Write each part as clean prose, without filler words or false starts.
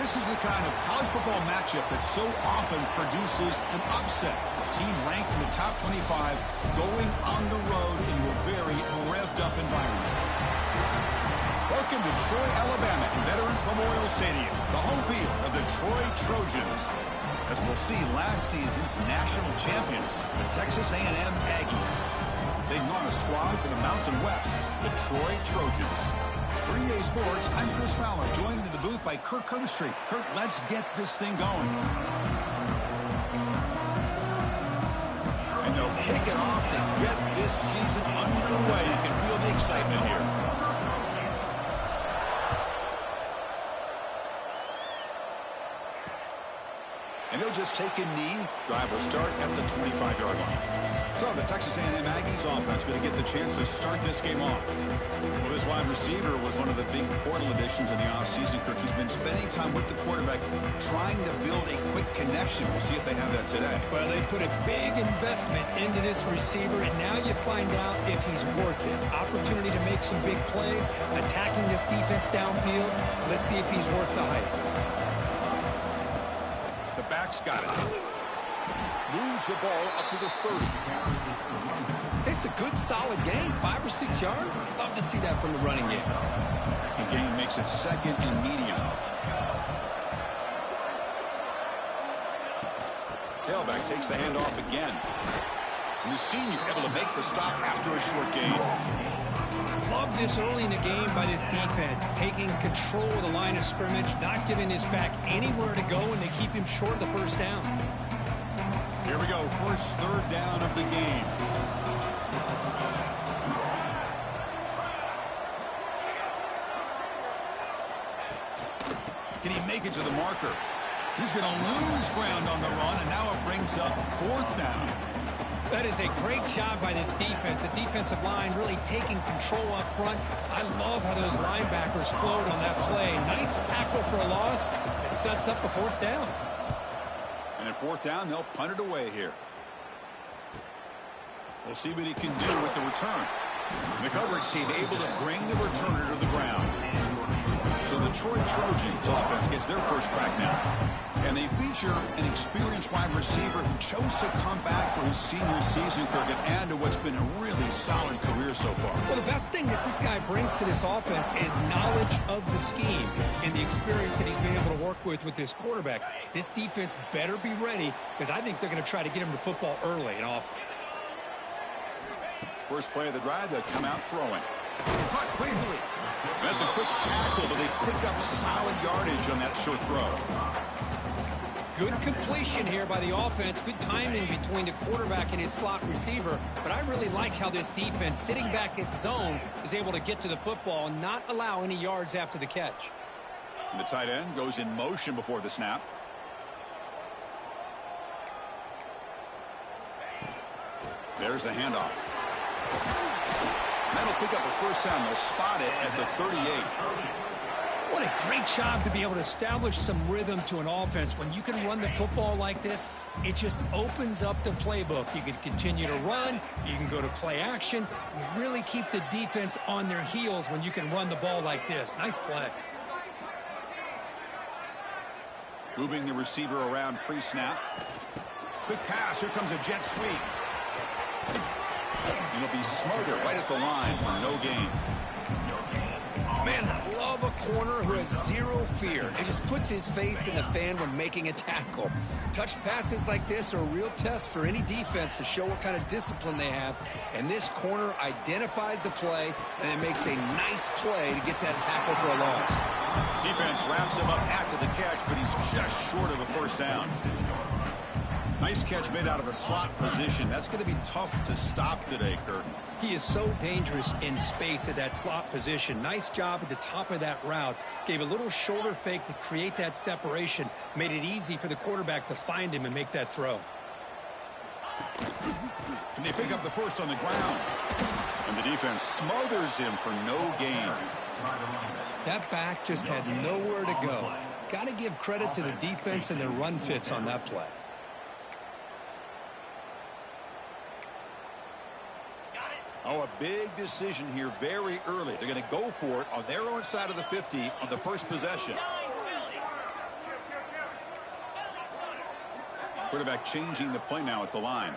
This is the kind of college football matchup that so often produces an upset. A team ranked in the top 25 going on the road into a very revved-up environment. Welcome to Troy, Alabama, Veterans Memorial Stadium, the home field of the Troy Trojans. As we'll see, last season's national champions, the Texas A&M Aggies, taking on a squad from the Mountain West, the Troy Trojans. For EA Sports, I'm Chris Fowler, joined in the booth by Kirk Herbstreit. Kirk, let's get this thing going. And they'll kick it off to get this season underway. You can feel the excitement here. And they'll just take a knee. Drive will start at the 25-yard line. So the Texas A&M Aggies offense going to get the chance to start this game off. Well, this wide receiver was one of the big portal additions in the offseason. Kirk, he's been spending time with the quarterback trying to build a quick connection. We'll see if they have that today. Well, they put a big investment into this receiver, and now you find out if he's worth it. Opportunity to make some big plays, attacking this defense downfield. Let's see if he's worth the hype. The back's got it. Moves the ball up to the 30. It's a good, solid game. 5 or 6 yards. Love to see that from the running game. The game makes it second and medium. Tailback takes the handoff again. And the senior able to make the stop after a short gain. Love this early in the game by this defense, taking control of the line of scrimmage, not giving this back anywhere to go, and they keep him short of the first down. Here we go, first third down of the game. Can he make it to the marker? He's going to lose ground on the run, and now it brings up fourth down. That is a great job by this defense. The defensive line really taking control up front. I love how those linebackers flowed on that play. Nice tackle for a loss. It sets up the fourth down. And at fourth down, they'll punt it away here. We'll see what he can do with the return. The coverage team able to bring the returner to the ground. So the Troy Trojans offense gets their first crack now. And they feature an experienced wide receiver who chose to come back for his senior season, Kirk, and add to what's been a really solid career so far. Well, the best thing that this guy brings to this offense is knowledge of the scheme and the experience that he's been able to work with this quarterback. This defense better be ready, because I think they're going to try to get him the football early and often. First play of the drive, they'll come out throwing. Caught quickly. That's a quick tackle, but they pick up solid yardage on that short throw. Good completion here by the offense. Good timing between the quarterback and his slot receiver. But I really like how this defense, sitting back at zone, is able to get to the football and not allow any yards after the catch. And the tight end goes in motion before the snap. There's the handoff. That'll pick up a first down. They'll spot it at the 38. What a great job to be able to establish some rhythm to an offense. When you can run the football like this, it just opens up the playbook. You can continue to run. You can go to play action. You really keep the defense on their heels when you can run the ball like this. Nice play. Moving the receiver around pre-snap. Quick pass. Here comes a jet sweep. And it'll be smothered right at the line for no gain. Man, I love a corner who has zero fear. It just puts his face in the fan when making a tackle. Touch passes like this are a real test for any defense to show what kind of discipline they have. And this corner identifies the play and then makes a nice play to get that tackle for a loss. Defense wraps him up after the catch, but he's just short of a first down. Nice catch made out of the slot position. That's going to be tough to stop today, Kurt. He is so dangerous in space at that slot position. Nice job at the top of that route. Gave a little shoulder fake to create that separation. Made it easy for the quarterback to find him and make that throw. Can they pick up the first on the ground? And the defense smothers him for no gain. That back just had nowhere to go. Got to give credit to the defense and their run fits on that play. Oh, a big decision here very early. They're going to go for it on their own side of the 50 on the first possession. Quarterback changing the play now at the line.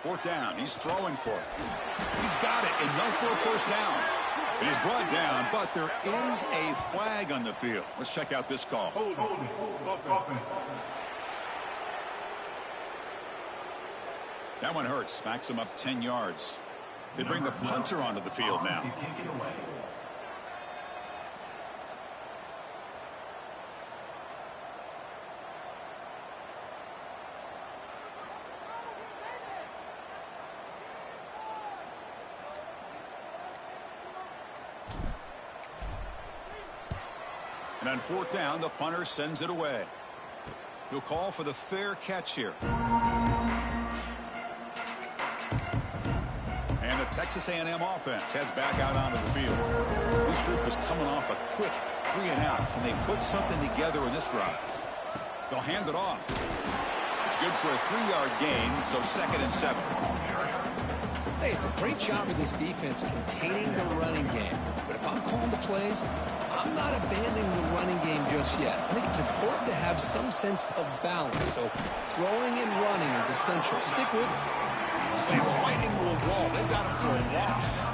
Fourth down. He's throwing for it. He's got it. Enough for a first down. It is brought down, but there is a flag on the field. Let's check out this call. That one hurts. Backs him up 10 yards. They bring the punter onto the field now. And on fourth down, the punter sends it away. He'll call for the fair catch here. And the Texas A&M offense heads back out onto the field. This group is coming off a quick 3-and-out. Can they put something together in this drive? They'll hand it off. It's good for a 3-yard gain, so 2nd and 7. Hey, it's a great job of this defense containing the running game. But if I'm calling the plays, I'm not abandoning the running game just yet. I think it's important to have some sense of balance. So throwing and running is essential. Stick with it. Slams right into a wall. They've got him for a loss.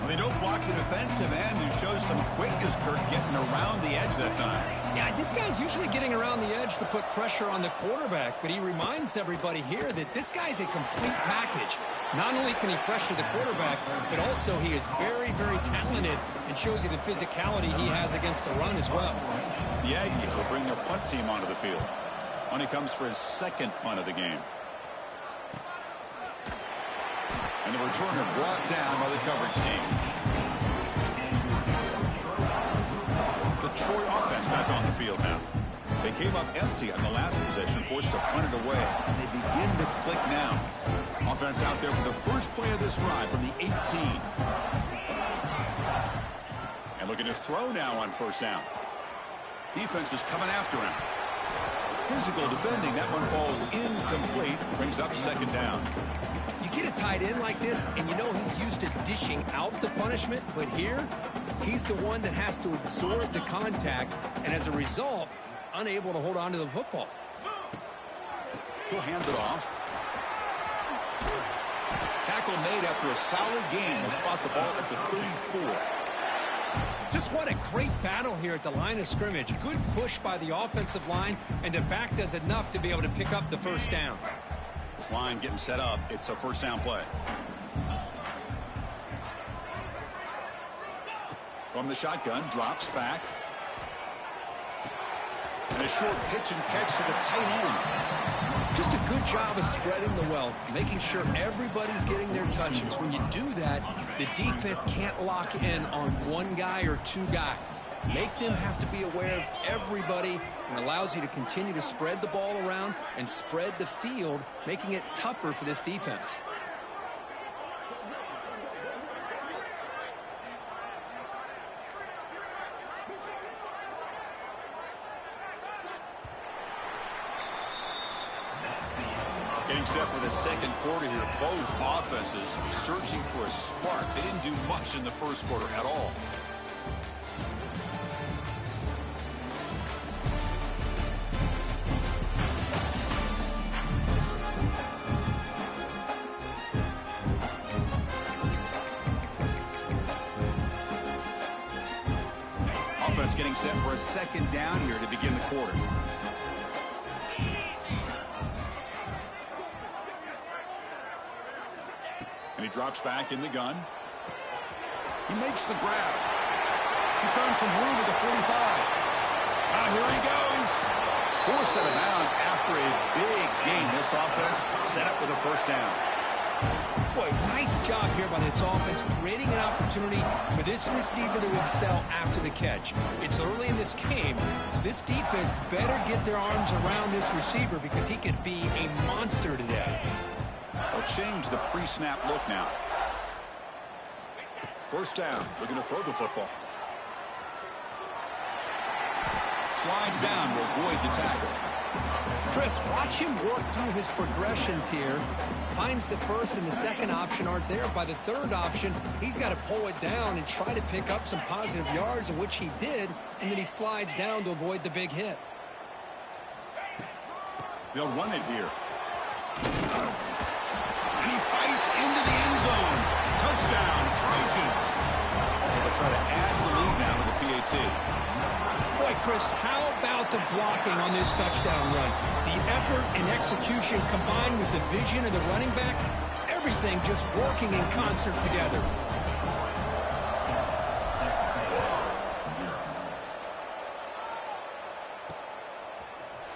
Well, they don't block the defensive end and shows some quickness, Kirk, getting around the edge that time. Yeah, this guy's usually getting around the edge to put pressure on the quarterback, but he reminds everybody here that this guy's a complete package. Not only can he pressure the quarterback, but also he is very, very talented and shows you the physicality he has against the run as well. The Aggies will bring their punt team onto the field when he comes for his 2nd punt of the game. And the returner brought down by the coverage team. The Troy offense back on the field now. They came up empty on the last possession, forced to punt it away, and they begin to click now. Offense out there for the first play of this drive from the 18. And looking to throw now on first down. Defense is coming after him. Physical defending. That one falls incomplete. Brings up 2nd down. You get a tight end like this, and you know he's used to dishing out the punishment, but here, he's the one that has to absorb the contact, and as a result, he's unable to hold on to the football. He'll hand it off. Tackle made after a solid gain. He'll spot the ball at the 34. Just what a great battle here at the line of scrimmage. Good push by the offensive line, and the back does enough to be able to pick up the first down. This line getting set up. It's a first down play. From the shotgun, drops back. And a short pitch and catch to the tight end. Just a good job of spreading the wealth, making sure everybody's getting their touches. When you do that, the defense can't lock in on one guy or two guys. Make them have to be aware of everybody, and allows you to continue to spread the ball around and spread the field, making it tougher for this defense. Getting set for the 2nd quarter here. Both offenses searching for a spark. They didn't do much in the 1st quarter at all. Offense getting set for a 2nd down here to begin the quarter. And he drops back in the gun. He makes the grab. He's found some room at the 45. Here he goes. Forced out of bounds after a big gain. This offense set up with a first down. Boy, nice job here by this offense, creating an opportunity for this receiver to excel after the catch. It's early in this game, so this defense better get their arms around this receiver because he could be a monster today. They'll change the pre-snap look now. First down. We're going to throw the football. Slides down to avoid the tackle. Chris, watch him work through his progressions here. Finds the first and the second option aren't there. By the third option, he's got to pull it down and try to pick up some positive yards, of which he did, and then he slides down to avoid the big hit. They'll run it here. And he fights into the end zone. Touchdown, Trojans. They'll try to add the lead now to the PAT. Boy, Chris, how about the blocking on this touchdown run? The effort and execution combined with the vision of the running back, everything just working in concert together.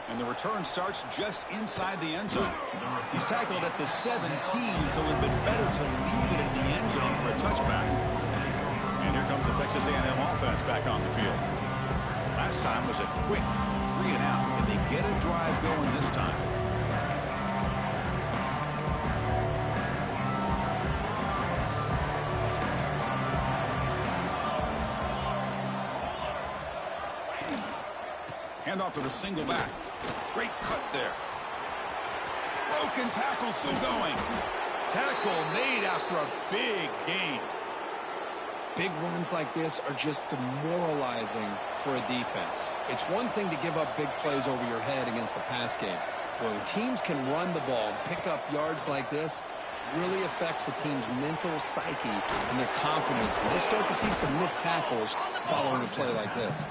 And the return starts just inside the end zone. He's tackled at the 17, so it would have been better to leave it in the end zone for a touchback. And here comes the Texas A&M offense back on the field. Last time was a quick 3-and-out, and they get a drive going this time. Handoff to the single back. Great cut there. Broken tackle still going. Tackle made after a big gain. Big runs like this are just demoralizing for a defense. It's one thing to give up big plays over your head against the pass game. When teams can run the ball and pick up yards like this, it really affects the team's mental psyche and their confidence. And you'll start to see some missed tackles following a play like this.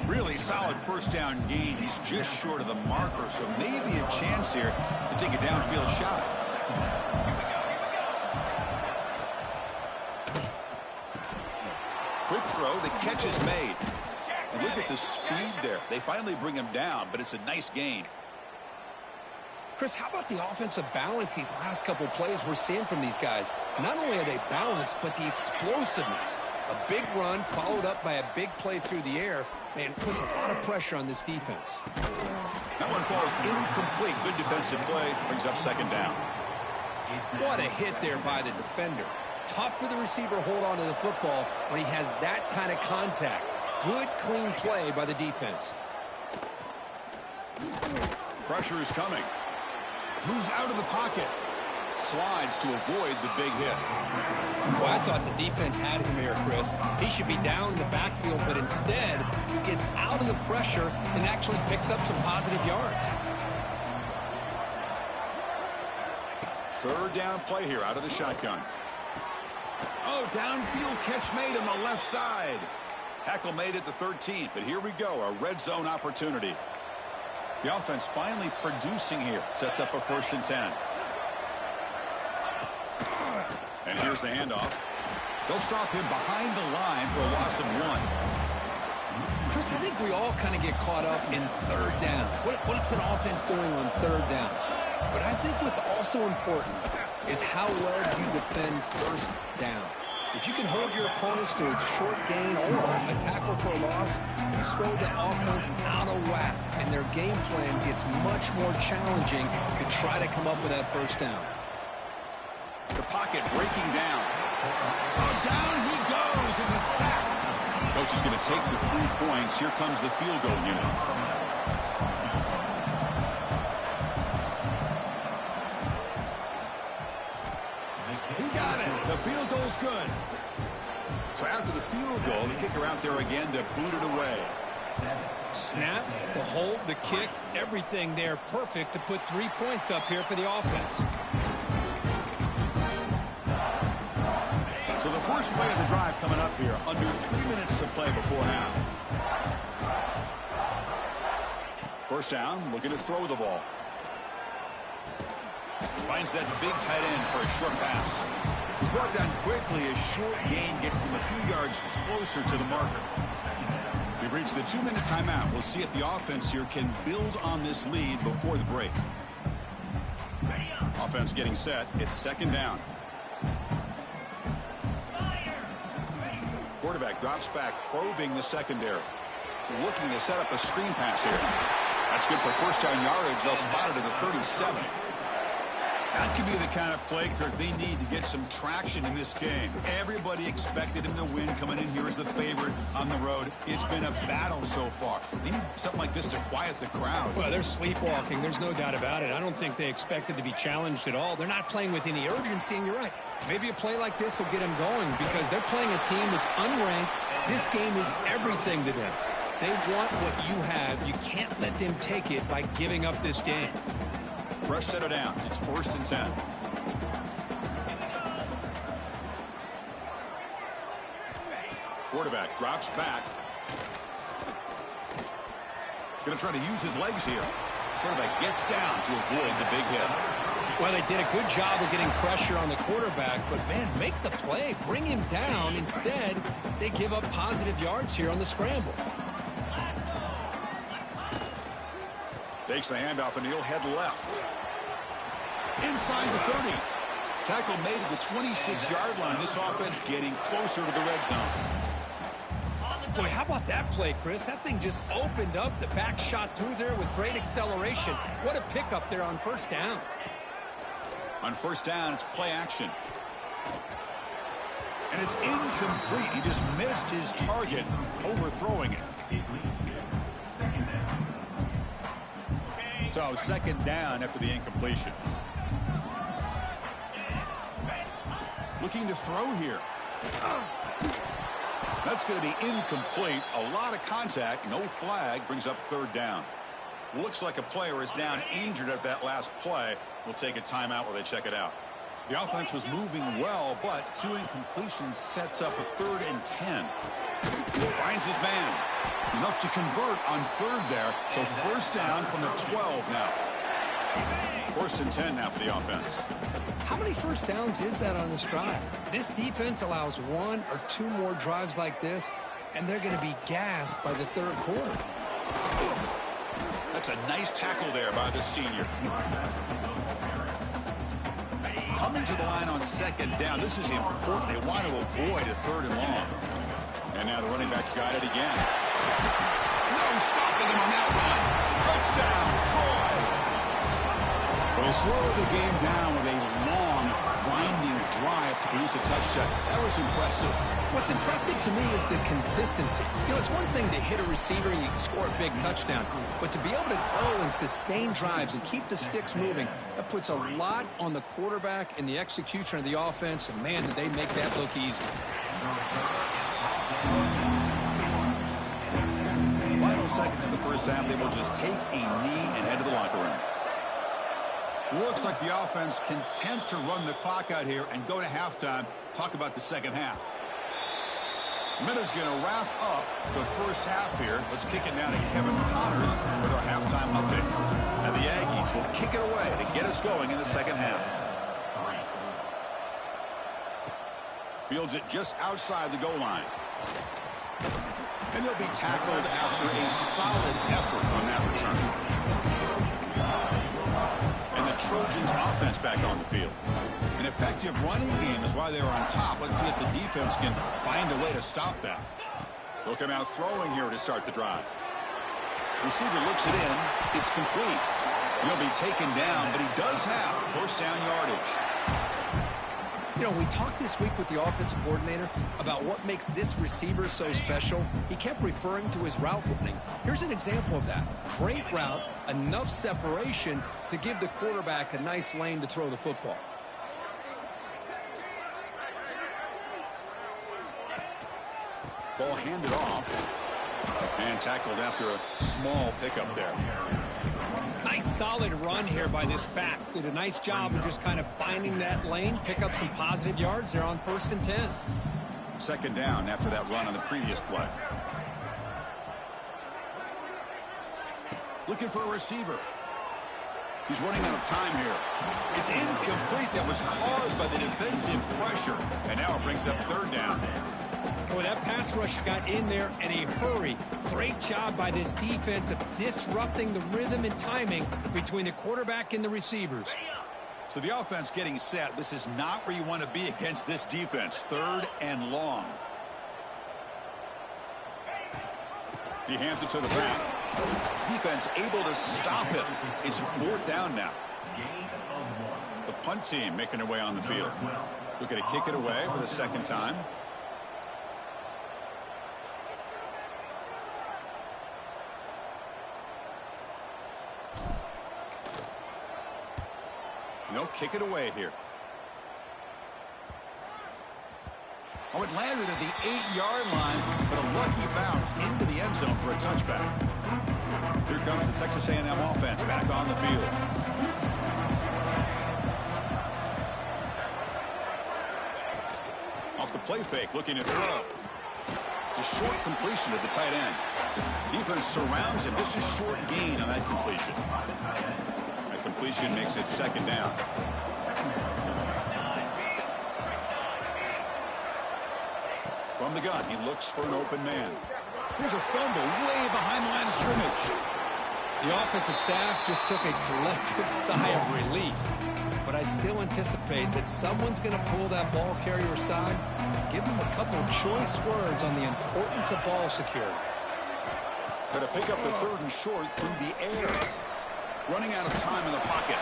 Really solid first down gain. He's just short of the marker, so maybe a chance here to take a downfield shot. Quick throw, the catch is made. And look at the speed there. They finally bring him down, but it's a nice gain. Chris, how about the offensive balance these last couple plays we're seeing from these guys? Not only are they balanced, but the explosiveness. A big run followed up by a big play through the air, and puts a lot of pressure on this defense. That one falls incomplete. Good defensive play. Brings up second down. What a hit there by the defender. Tough for the receiver to hold on to the football when he has that kind of contact. Good, clean play by the defense. Pressure is coming. Moves out of the pocket. Slides to avoid the big hit. Well, I thought the defense had him here, Chris. He should be down in the backfield, but instead, he gets out of the pressure and actually picks up some positive yards. Third down play here out of the shotgun. Oh, downfield catch made on the left side. Tackle made at the 13, but here we go, a red zone opportunity. The offense finally producing here. Sets up a 1st and 10. And here's the handoff. They'll stop him behind the line for a loss of 1. Chris, I think we all kind of get caught up in third down. What's an offense doing on third down? But I think what's also important is how well you defend first down. If you can hold your opponents to a short gain or a tackle for a loss, you throw the offense out of whack, and their game plan gets much more challenging to try to come up with that first down. The pocket breaking down. Oh, down he goes. It's a sack. Coach is going to take the 3 points. Here comes the field goal unit. He got it. The field goal's good. So after the field goal, the kicker out there again to boot it away. Snap, the hold, the kick, everything there perfect to put 3 points up here for the offense. So the first play of the drive coming up here, under 3 minutes to play before half. First down, looking to throw the ball. Finds that big tight end for a short pass. He's brought down quickly. A short gain gets them a few yards closer to the marker. We've reached the 2-minute timeout. We'll see if the offense here can build on this lead before the break. Offense getting set. It's second down. Quarterback drops back, probing the secondary. Looking to set up a screen pass here. That's good for first down yardage. They'll spot it at the 37. That could be the kind of play, Kirk, they need to get some traction in this game. Everybody expected him to win coming in here as the favorite on the road. It's been a battle so far. They need something like this to quiet the crowd. Well, they're sleepwalking. There's no doubt about it. I don't think they expected to be challenged at all. They're not playing with any urgency, and you're right. Maybe a play like this will get them going because they're playing a team that's unranked. This game is everything to them. They want what you have. You can't let them take it by giving up this game. Fresh set of downs. It's 1st and 10. Quarterback drops back. Going to try to use his legs here. Quarterback gets down to avoid the big hit. Well, they did a good job of getting pressure on the quarterback, but, man, make the play. Bring him down. Instead, they give up positive yards here on the scramble. Takes the handoff, and he'll head left. Inside the 30. Tackle made at the 26-yard line. This offense getting closer to the red zone. Boy, how about that play, Chris? That thing just opened up. The back shot through there with great acceleration. What a pickup there on 1st down. On 1st down, it's play action. And it's incomplete. He just missed his target, overthrowing it. So 2nd down after the incompletion. Looking to throw here. That's going to be incomplete. A lot of contact. No flag. Brings up 3rd down. Looks like a player is down injured at that last play. We'll take a timeout while they check it out. The offense was moving well, but 2 incompletions sets up a 3rd and 10. Finds his man. Enough to convert on 3rd there. So 1st down from the 12 now. 1st and 10 now for the offense. How many 1st downs is that on this drive? This defense allows 1 or 2 more drives like this, and they're going to be gassed by the 3rd quarter. That's a nice tackle there by the senior. Coming to the line on 2nd down. This is important. They want to avoid a 3rd and long. And now the running back's got it again. No stopping him on that run. Touchdown, Troy. They slow the game down with a long, grinding drive to produce a touchdown. That was impressive. What's impressive to me is the consistency. You know, it's one thing to hit a receiver and you can score a big touchdown, but to be able to go and sustain drives and keep the sticks moving, that puts a lot on the quarterback and the execution of the offense, and man, did they make that look easy. Final seconds in the 1st half, they will just take a knee and head to the locker room. Looks like the offense content to run the clock out here and go to halftime. Talk about the 2nd half. Minutes going to wrap up the 1st half here. Let's kick it down to Kevin Connors with our halftime update. And the Aggies will kick it away to get us going in the 2nd half. Fields it just outside the goal line. And he'll be tackled after a solid effort on that return. And the Trojans offense back on the field. An effective running game is why they were on top. Let's see if the defense can find a way to stop that. They'll come out throwing here to start the drive. Receiver looks it in. It's complete. He'll be taken down, but he does have 1st down yardage. You know, we talked this week with the offensive coordinator about what makes this receiver so special. He kept referring to his route running. Here's an example of that. Great route, enough separation to give the quarterback a nice lane to throw the football. Ball handed off and tackled after a small pickup there. Nice solid run here by this back. Did a nice job of just kind of finding that lane, pick up some positive yards there on 1st and 10. 2nd down after that run on the previous play. Looking for a receiver. He's running out of time here. It's incomplete. That was caused by the defensive pressure. And now it brings up 3rd down. Boy, that pass rush got in there in a hurry. Great job by this defense of disrupting the rhythm and timing between the quarterback and the receivers. So the offense getting set. This is not where you want to be against this defense. 3rd and long. He hands it to the back. Defense able to stop it. It's 4th down now. The punt team making their way on the field. Looking to kick it away for the 2nd time. They'll kick it away here. Oh, it landed at the 8-yard line, but a lucky bounce into the end zone for a touchback. Here comes the Texas A&M offense back on the field. Off the play fake, looking to throw. It's a short completion to the tight end. Defense surrounds him. Just a short gain on that completion. That completion makes it second down. From the gun, he looks for an open man. Here's a fumble way behind the line of scrimmage. The offensive staff just took a collective sigh of relief. But I'd still anticipate that someone's going to pull that ball carrier aside, give him a couple of choice words on the importance of ball security. Going to pick up the 3rd and short through the air. Running out of time in the pocket.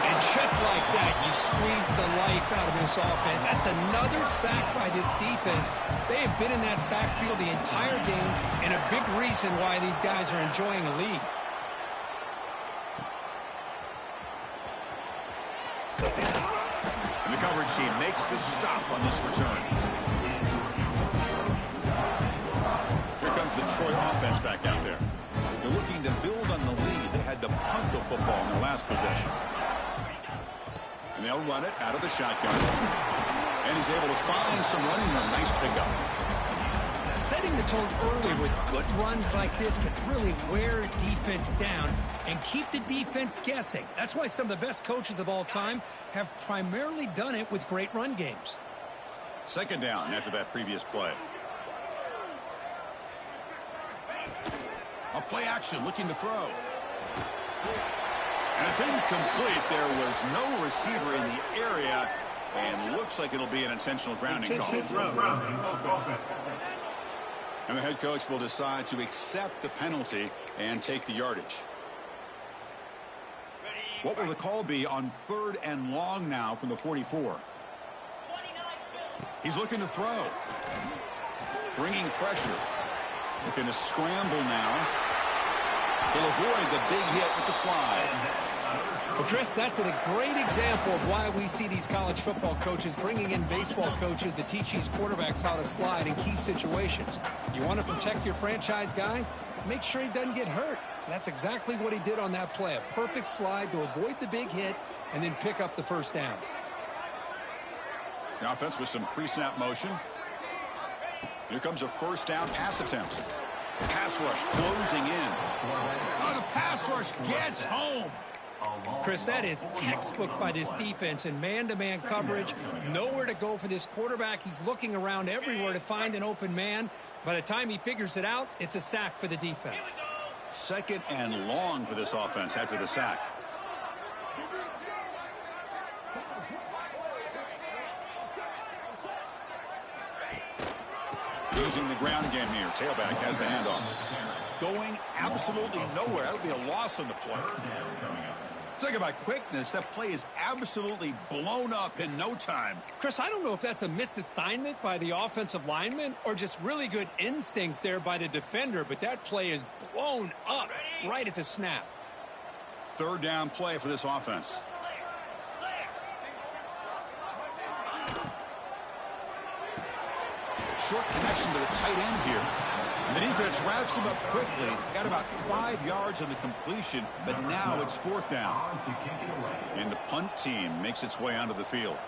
And just like that, you squeeze the life out of this offense. That's another sack by this defense. They have been in that backfield the entire game, and a big reason why these guys are enjoying a lead. And the coverage team makes the stop on this return. Here comes the Troy offense back out there. They're looking to build on the lead. They had to punt the football in their last possession. And they'll run it out of the shotgun. And he's able to find some running room. Nice pickup. Setting the tone early with good runs like this can really wear defense down and keep the defense guessing. That's why some of the best coaches of all time have primarily done it with great run games. Second down after that previous play. A play action looking to throw. And it's incomplete. There was no receiver in the area. And looks like it'll be an intentional grounding call. And the head coach will decide to accept the penalty and take the yardage. What will the call be on 3rd and long now from the 44? He's looking to throw. Bringing pressure. Looking to scramble now. He'll avoid the big hit with the slide. Well, Chris, that's a great example of why we see these college football coaches bringing in baseball coaches to teach these quarterbacks how to slide in key situations. You want to protect your franchise guy? Make sure he doesn't get hurt. That's exactly what he did on that play. A perfect slide to avoid the big hit and then pick up the first down. The offense with some pre-snap motion. Here comes a first down pass attempt. Pass rush closing in. Oh, the pass rush gets home. Chris, that is textbook by this defense in man-to-man coverage. Nowhere to go for this quarterback. He's looking around everywhere to find an open man. By the time he figures it out, it's a sack for the defense. Second and long for this offense after the sack. Using the ground game here. Tailback has the handoff. Going absolutely nowhere. That would be a loss on the play. Talk about quickness. That play is absolutely blown up in no time. Chris, I don't know if that's a misassignment by the offensive lineman or just really good instincts there by the defender, but that play is blown up right at the snap. 3rd down play for this offense. Short connection to the tight end here. The defense wraps him up quickly. Got about 5 yards on the completion, but now it's 4th down. And the punt team makes its way onto the field.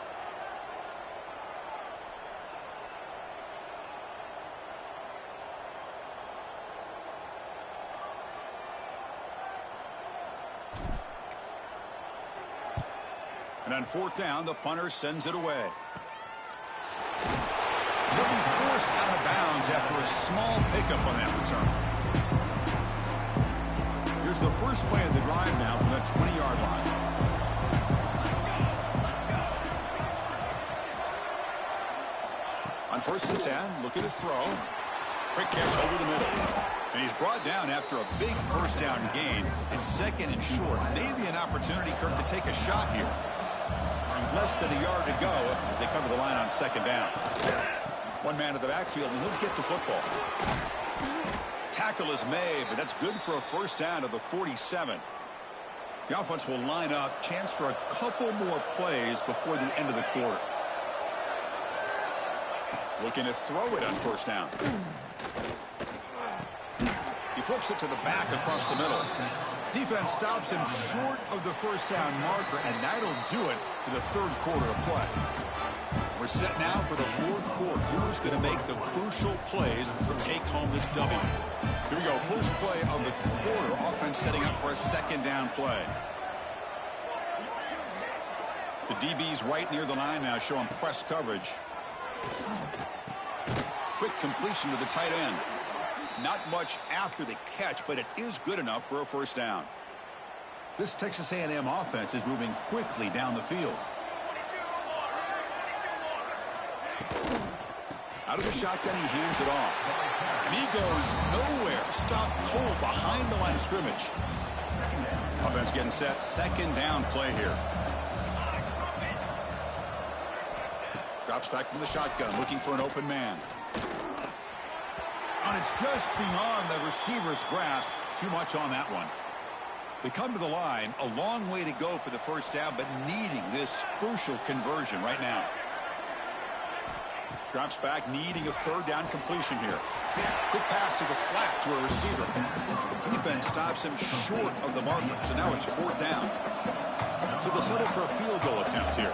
And on 4th down, the punter sends it away. He'll be forced out of bounds after a small pickup on that return. Here's the first play of the drive now from that 20-yard line. On 1st and 10, looking to throw. Quick catch over the middle. And he's brought down after a big first down gain. It's 2nd and short. Maybe an opportunity, Kirk, to take a shot here. Less than a yard to go as they come to the line on 2nd down. One man at the backfield, and he'll get the football. Tackle is made, but that's good for a first down to the 47. The offense will line up. Chance for a couple more plays before the end of the quarter. Looking to throw it on first down. He flips it to the back across the middle. Defense stops him short of the first down marker, and that'll do it for the third quarter of play. We're set now for the fourth quarter. Who's going to make the crucial plays to take home this W? Here we go. First play of the quarter. Offense setting up for a second down play. The DB's right near the line now, showing press coverage. Quick completion to the tight end. Not much after the catch, but it is good enough for a first down. This Texas A&M offense is moving quickly down the field. Out of the shotgun, he hands it off. And he goes nowhere. Stopped cold behind the line of scrimmage. Offense getting set. Second down play here. Drops back from the shotgun, looking for an open man. And it's just beyond the receiver's grasp. Too much on that one. They come to the line. A long way to go for the first down, but needing this crucial conversion right now. Drops back, needing a third down completion here. Quick pass to the flat to a receiver. Defense stops him short of the marker, so now it's fourth down. So they'll settle for a field goal attempt here.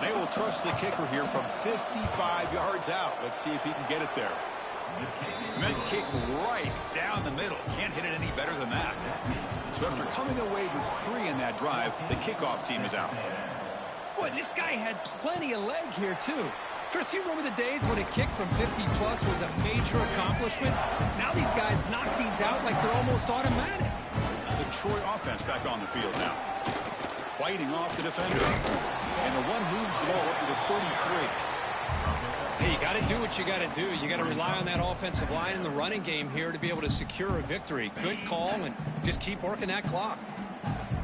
They will trust the kicker here from 55 yards out. Let's see if he can get it there. Meant kick right down the middle. Can't hit it any better than that. So after coming away with 3 in that drive, the kickoff team is out. Boy, this guy had plenty of leg here, too. Chris, you remember the days when a kick from 50-plus was a major accomplishment? Now these guys knock these out like they're almost automatic. The Troy offense back on the field now. Fighting off the defender. And the one moves the ball up to the 33. Hey, you got to do what you got to do. You got to rely on that offensive line in the running game here to be able to secure a victory. Good call, and just keep working that clock.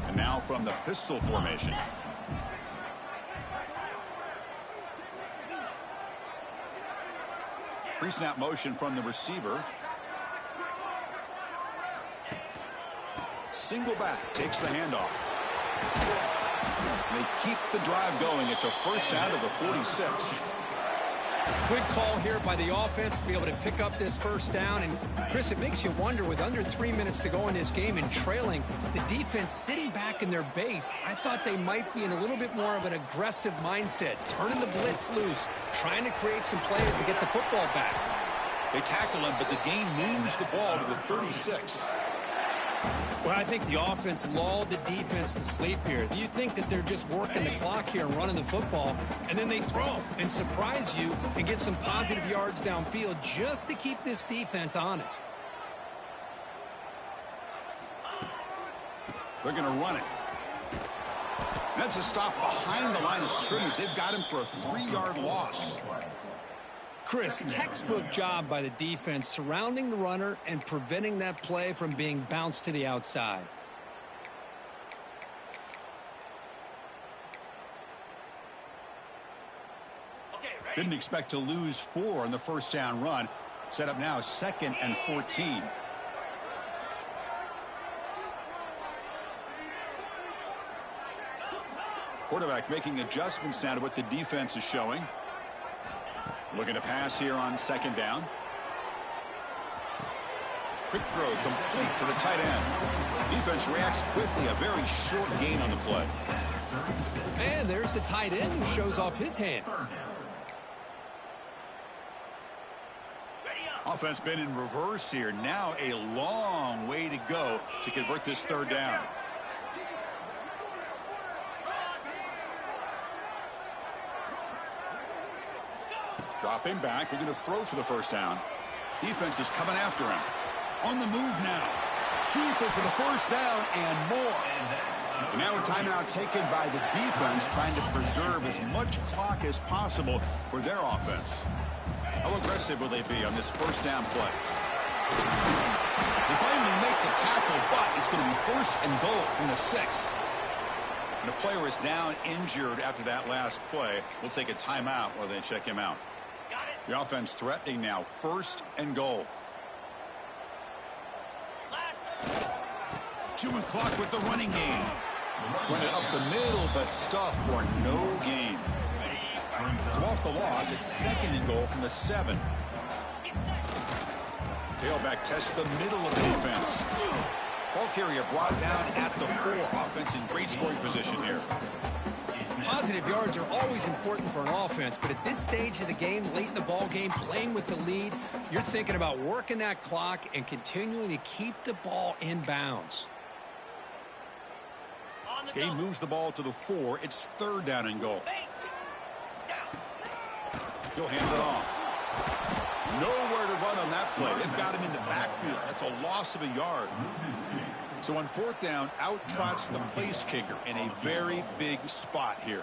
And now from the pistol formation. Pre-snap motion from the receiver. Single back, takes the handoff. They keep the drive going. It's a first down to the 46. Good call here by the offense to be able to pick up this first down. And, Chris, it makes you wonder, with under 3 minutes to go in this game and trailing, the defense sitting back in their base, I thought they might be in a little bit more of an aggressive mindset, turning the blitz loose, trying to create some plays to get the football back. They tackle him, but the game moves the ball to the 36. Well, I think the offense lulled the defense to sleep here. You think that they're just working the clock here and running the football, and then they throw and surprise you and get some positive yards downfield just to keep this defense honest. They're going to run it. That's a stop behind the line of scrimmage. They've got him for a 3-yard loss. Chris, textbook job by the defense surrounding the runner and preventing that play from being bounced to the outside. Didn't expect to lose 4 on the first down run. Set up now 2nd and 14. Quarterback making adjustments now to what the defense is showing. Looking to pass here on second down. Quick throw complete to the tight end. Defense reacts quickly. A very short gain on the play. And there's the tight end who shows off his hands. Offense been in reverse here. Now a long way to go to convert this third down. Dropping back, they're going to throw for the first down. Defense is coming after him. On the move now. Keeper for the first down and more. And now a timeout taken by the defense, trying to preserve as much clock as possible for their offense. How aggressive will they be on this first down play? They finally make the tackle, but it's going to be first and goal from the 6. And the player is down injured after that last play. We'll take a timeout while they check him out. The offense threatening now, first and goal. Chewing clock with the running game. Run it up the middle, but stuff for no gain. So off the loss, it's 2nd and goal from the 7. Tailback tests the middle of the defense. Ball carrier brought down at the 4. Offense in great scoring position here. Positive yards are always important for an offense, but at this stage of the game, late in the ball game, playing with the lead, you're thinking about working that clock and continuing to keep the ball in bounds. Game moves the ball to the 4. It's 3rd down and goal. He'll hand it off. Nowhere to run on that play. They've got him in the backfield. That's a loss of a yard. So on 4th down, out trots the place kicker in a very big spot here.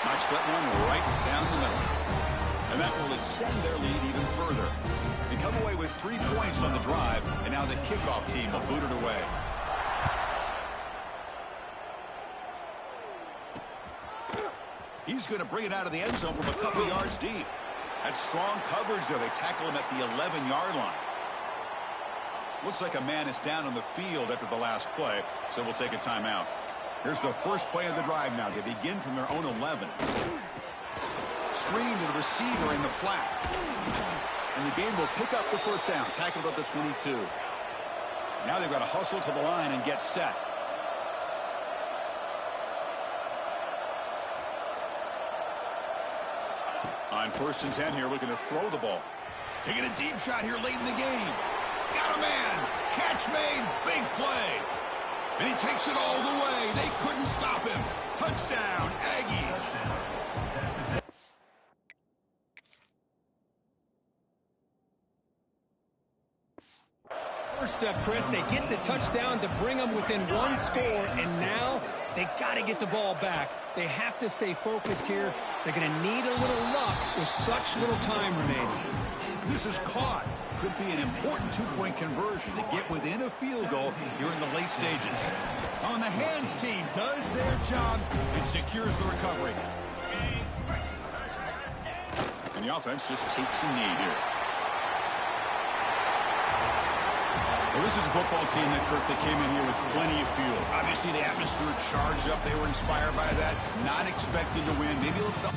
Knocks that one right down the middle. And that will extend their lead even further. They come away with 3 points on the drive, and now the kickoff team will boot it away. He's going to bring it out of the end zone from a couple yards deep. That's strong coverage there. They tackle him at the 11-yard line. Looks like a man is down on the field after the last play, so we'll take a timeout. Here's the first play of the drive now. They begin from their own 11. Screen to the receiver in the flat. And the game will pick up the first down. Tackled at the 22. Now they've got to hustle to the line and get set. On 1st and 10 here, looking to throw the ball. Taking a deep shot here late in the game. Got a man. Catch made. Big play. And he takes it all the way. They couldn't stop him. Touchdown, Aggies. First step, Chris, they get the touchdown to bring them within 1 score, and now they got to get the ball back. They have to stay focused here. They're going to need a little luck with such little time remaining. This is caught. Could be an important 2-point conversion to get within a field goal here in the late stages. On the hands team does their job and secures the recovery. And the offense just takes a knee here. Well, this is a football team that, Kirk, that came in here with plenty of fuel. Obviously, the atmosphere charged up. They were inspired by that. Not expected to win. Maybe a little...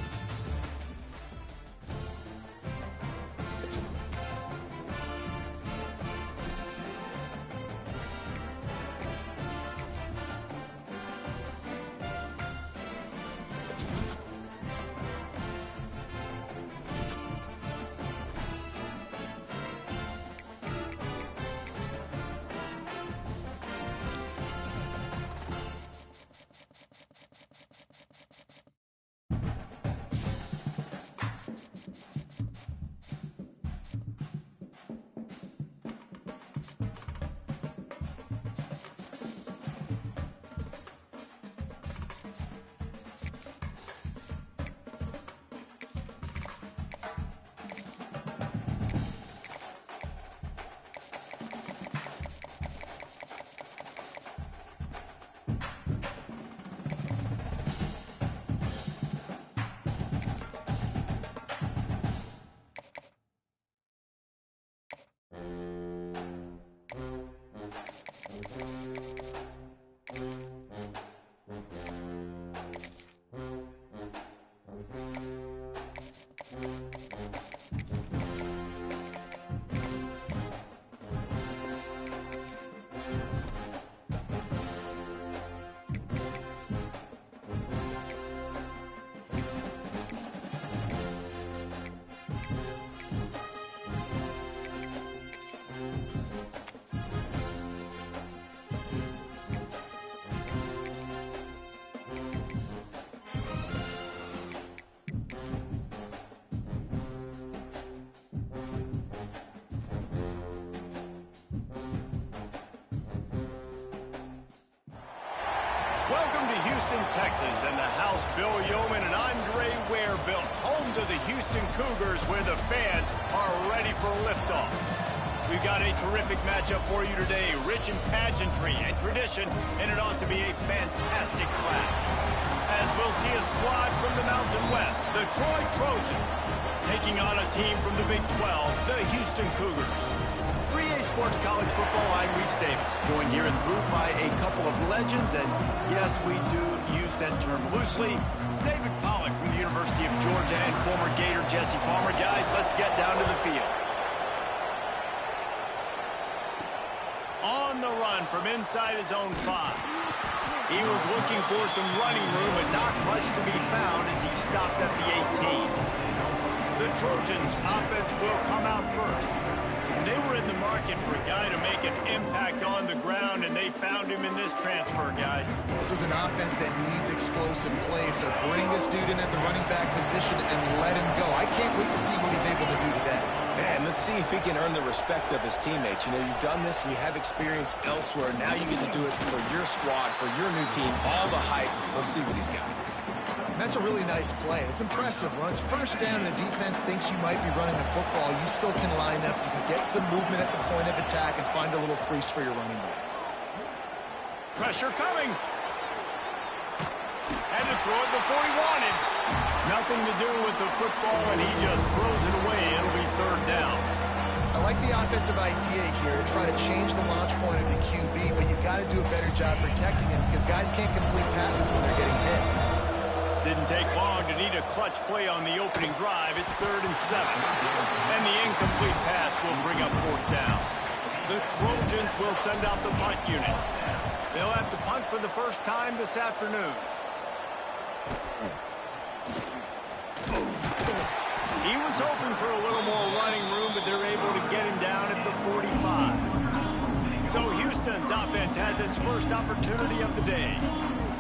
Welcome to Houston, Texas, and the house Bill Yeoman and Andre Ware built, home to the Houston Cougars, where the fans are ready for liftoff. We've got a terrific matchup for you today, rich in pageantry and tradition, and it ought to be a fantastic clash. As we'll see a squad from the Mountain West, the Troy Trojans, taking on a team from the Big 12, the Houston Cougars. 3A Sports College Football, I'm Reese Davis, joined here in the booth by a couple of legends, and yes, we do use that term loosely. David Pollack from the University of Georgia and former Gator Jesse Palmer. Guys, let's get down to the field. On the run from inside his own 5. He was looking for some running room, but not much to be found as he stopped at the 18. The Trojans' offense will come out first. They were in the market for a guy to make an impact on the ground, and they found him in this transfer, guys. This was an offense that needs explosive play, so bring this dude in at the running back position and let him go. I can't wait to see what he's able to do today. And let's see if he can earn the respect of his teammates. You know, you've done this and you have experience elsewhere. Now you get to do it for your squad, for your new team, all the hype. Let's see what he's got. And that's a really nice play. It's impressive. When it's first down and the defense thinks you might be running the football, you still can line up. You can get some movement at the point of attack and find a little crease for your running back. Pressure coming. Had to throw it before he wanted. Nothing to do with the football, and he just throws it away. It'll be third down. I like the offensive idea here to try to change the launch point of the QB, but you got to do a better job protecting him because guys can't complete passes when they're getting hit. Didn't take long to need a clutch play on the opening drive. It's 3rd and 7. And the incomplete pass will bring up 4th down. The Trojans will send out the punt unit. They'll have to punt for the first time this afternoon. He was hoping for a little more running room, but they're able to get him down at the 45. So Houston's offense has its first opportunity of the day.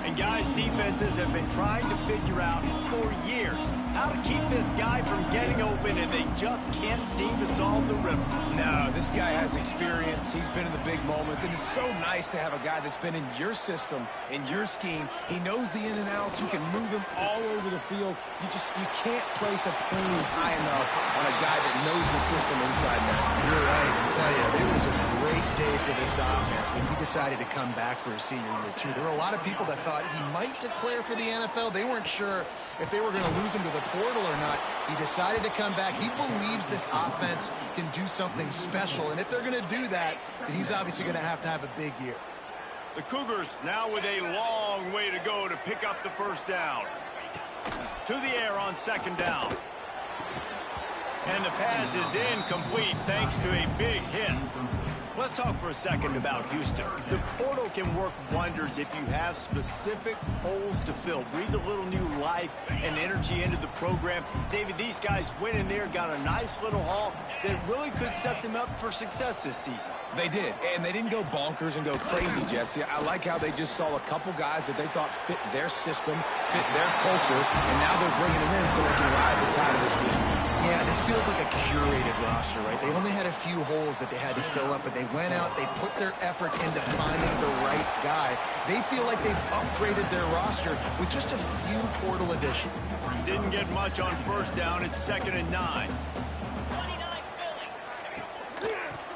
And guys, defenses have been trying to figure out for years how to keep this guy from getting open, and they just can't seem to solve the riddle. No, this guy has experience. He's been in the big moments. And it's so nice to have a guy that's been in your system, in your scheme. He knows the in and outs. You can move him all over the field. You can't place a premium high enough on a guy that knows the system inside and out. You're right. I tell you, it was a great day for this offense when he decided to come back for his senior year, too. There were a lot of people that thought he might declare for the NFL. They weren't sure if they were going to lose him to the portal or not. He decided to come back. He believes this offense can do something special, and if they're going to do that, then he's obviously going to have a big year. The Cougars now with a long way to go to pick up the first down. To the air on 2nd down. And the pass is incomplete thanks to a big hit. Let's talk for a second about Houston. The portal can work wonders if you have specific holes to fill. Breathe a little new life and energy into the program. David, these guys went in there, got a nice little haul that really could set them up for success this season. They did, and they didn't go bonkers and go crazy, Jesse. I like how they just saw a couple guys that they thought fit their system, fit their culture, and now they're bringing them in so they can rise the tide of this team. Yeah, this feels like a curated roster, right? They only had a few holes that they had to fill up, but they went out, they put their effort into finding the right guy. They feel like they've upgraded their roster with just a few portal additions. Didn't get much on 1st down. It's 2nd and 9.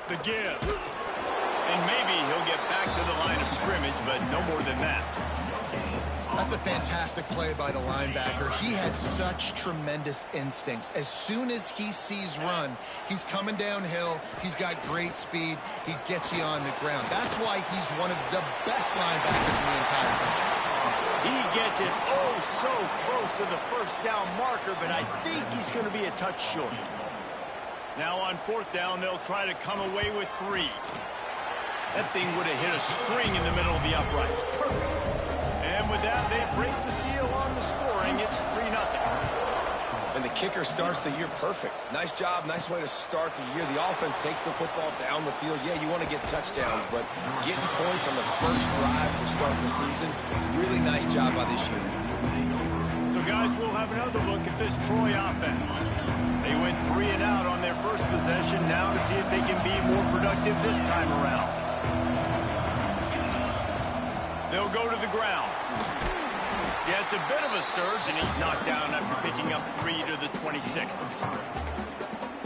The give. And maybe he'll get back to the line of scrimmage, but no more than that. That's a fantastic play by the linebacker. He has such tremendous instincts. As soon as he sees run, he's coming downhill. He's got great speed. He gets you on the ground. That's why he's one of the best linebackers in the entire country. He gets it so close to the 1st down marker, but I think he's going to be a touch short. Now on 4th down, they'll try to come away with 3. That thing would have hit a string in the middle of the uprights. Perfect. And with that, they break the seal on the scoring. It's 3-0. And the kicker starts the year perfect. Nice job, nice way to start the year. The offense takes the football down the field. Yeah, you want to get touchdowns, but getting points on the first drive to start the season, really nice job by this unit. So, guys, we'll have another look at this Troy offense. They went 3 and out on their first possession. Now to see if they can be more productive this time around. They'll go to the ground. Yeah, it's a bit of a surge, and he's knocked down after picking up 3 to the 26.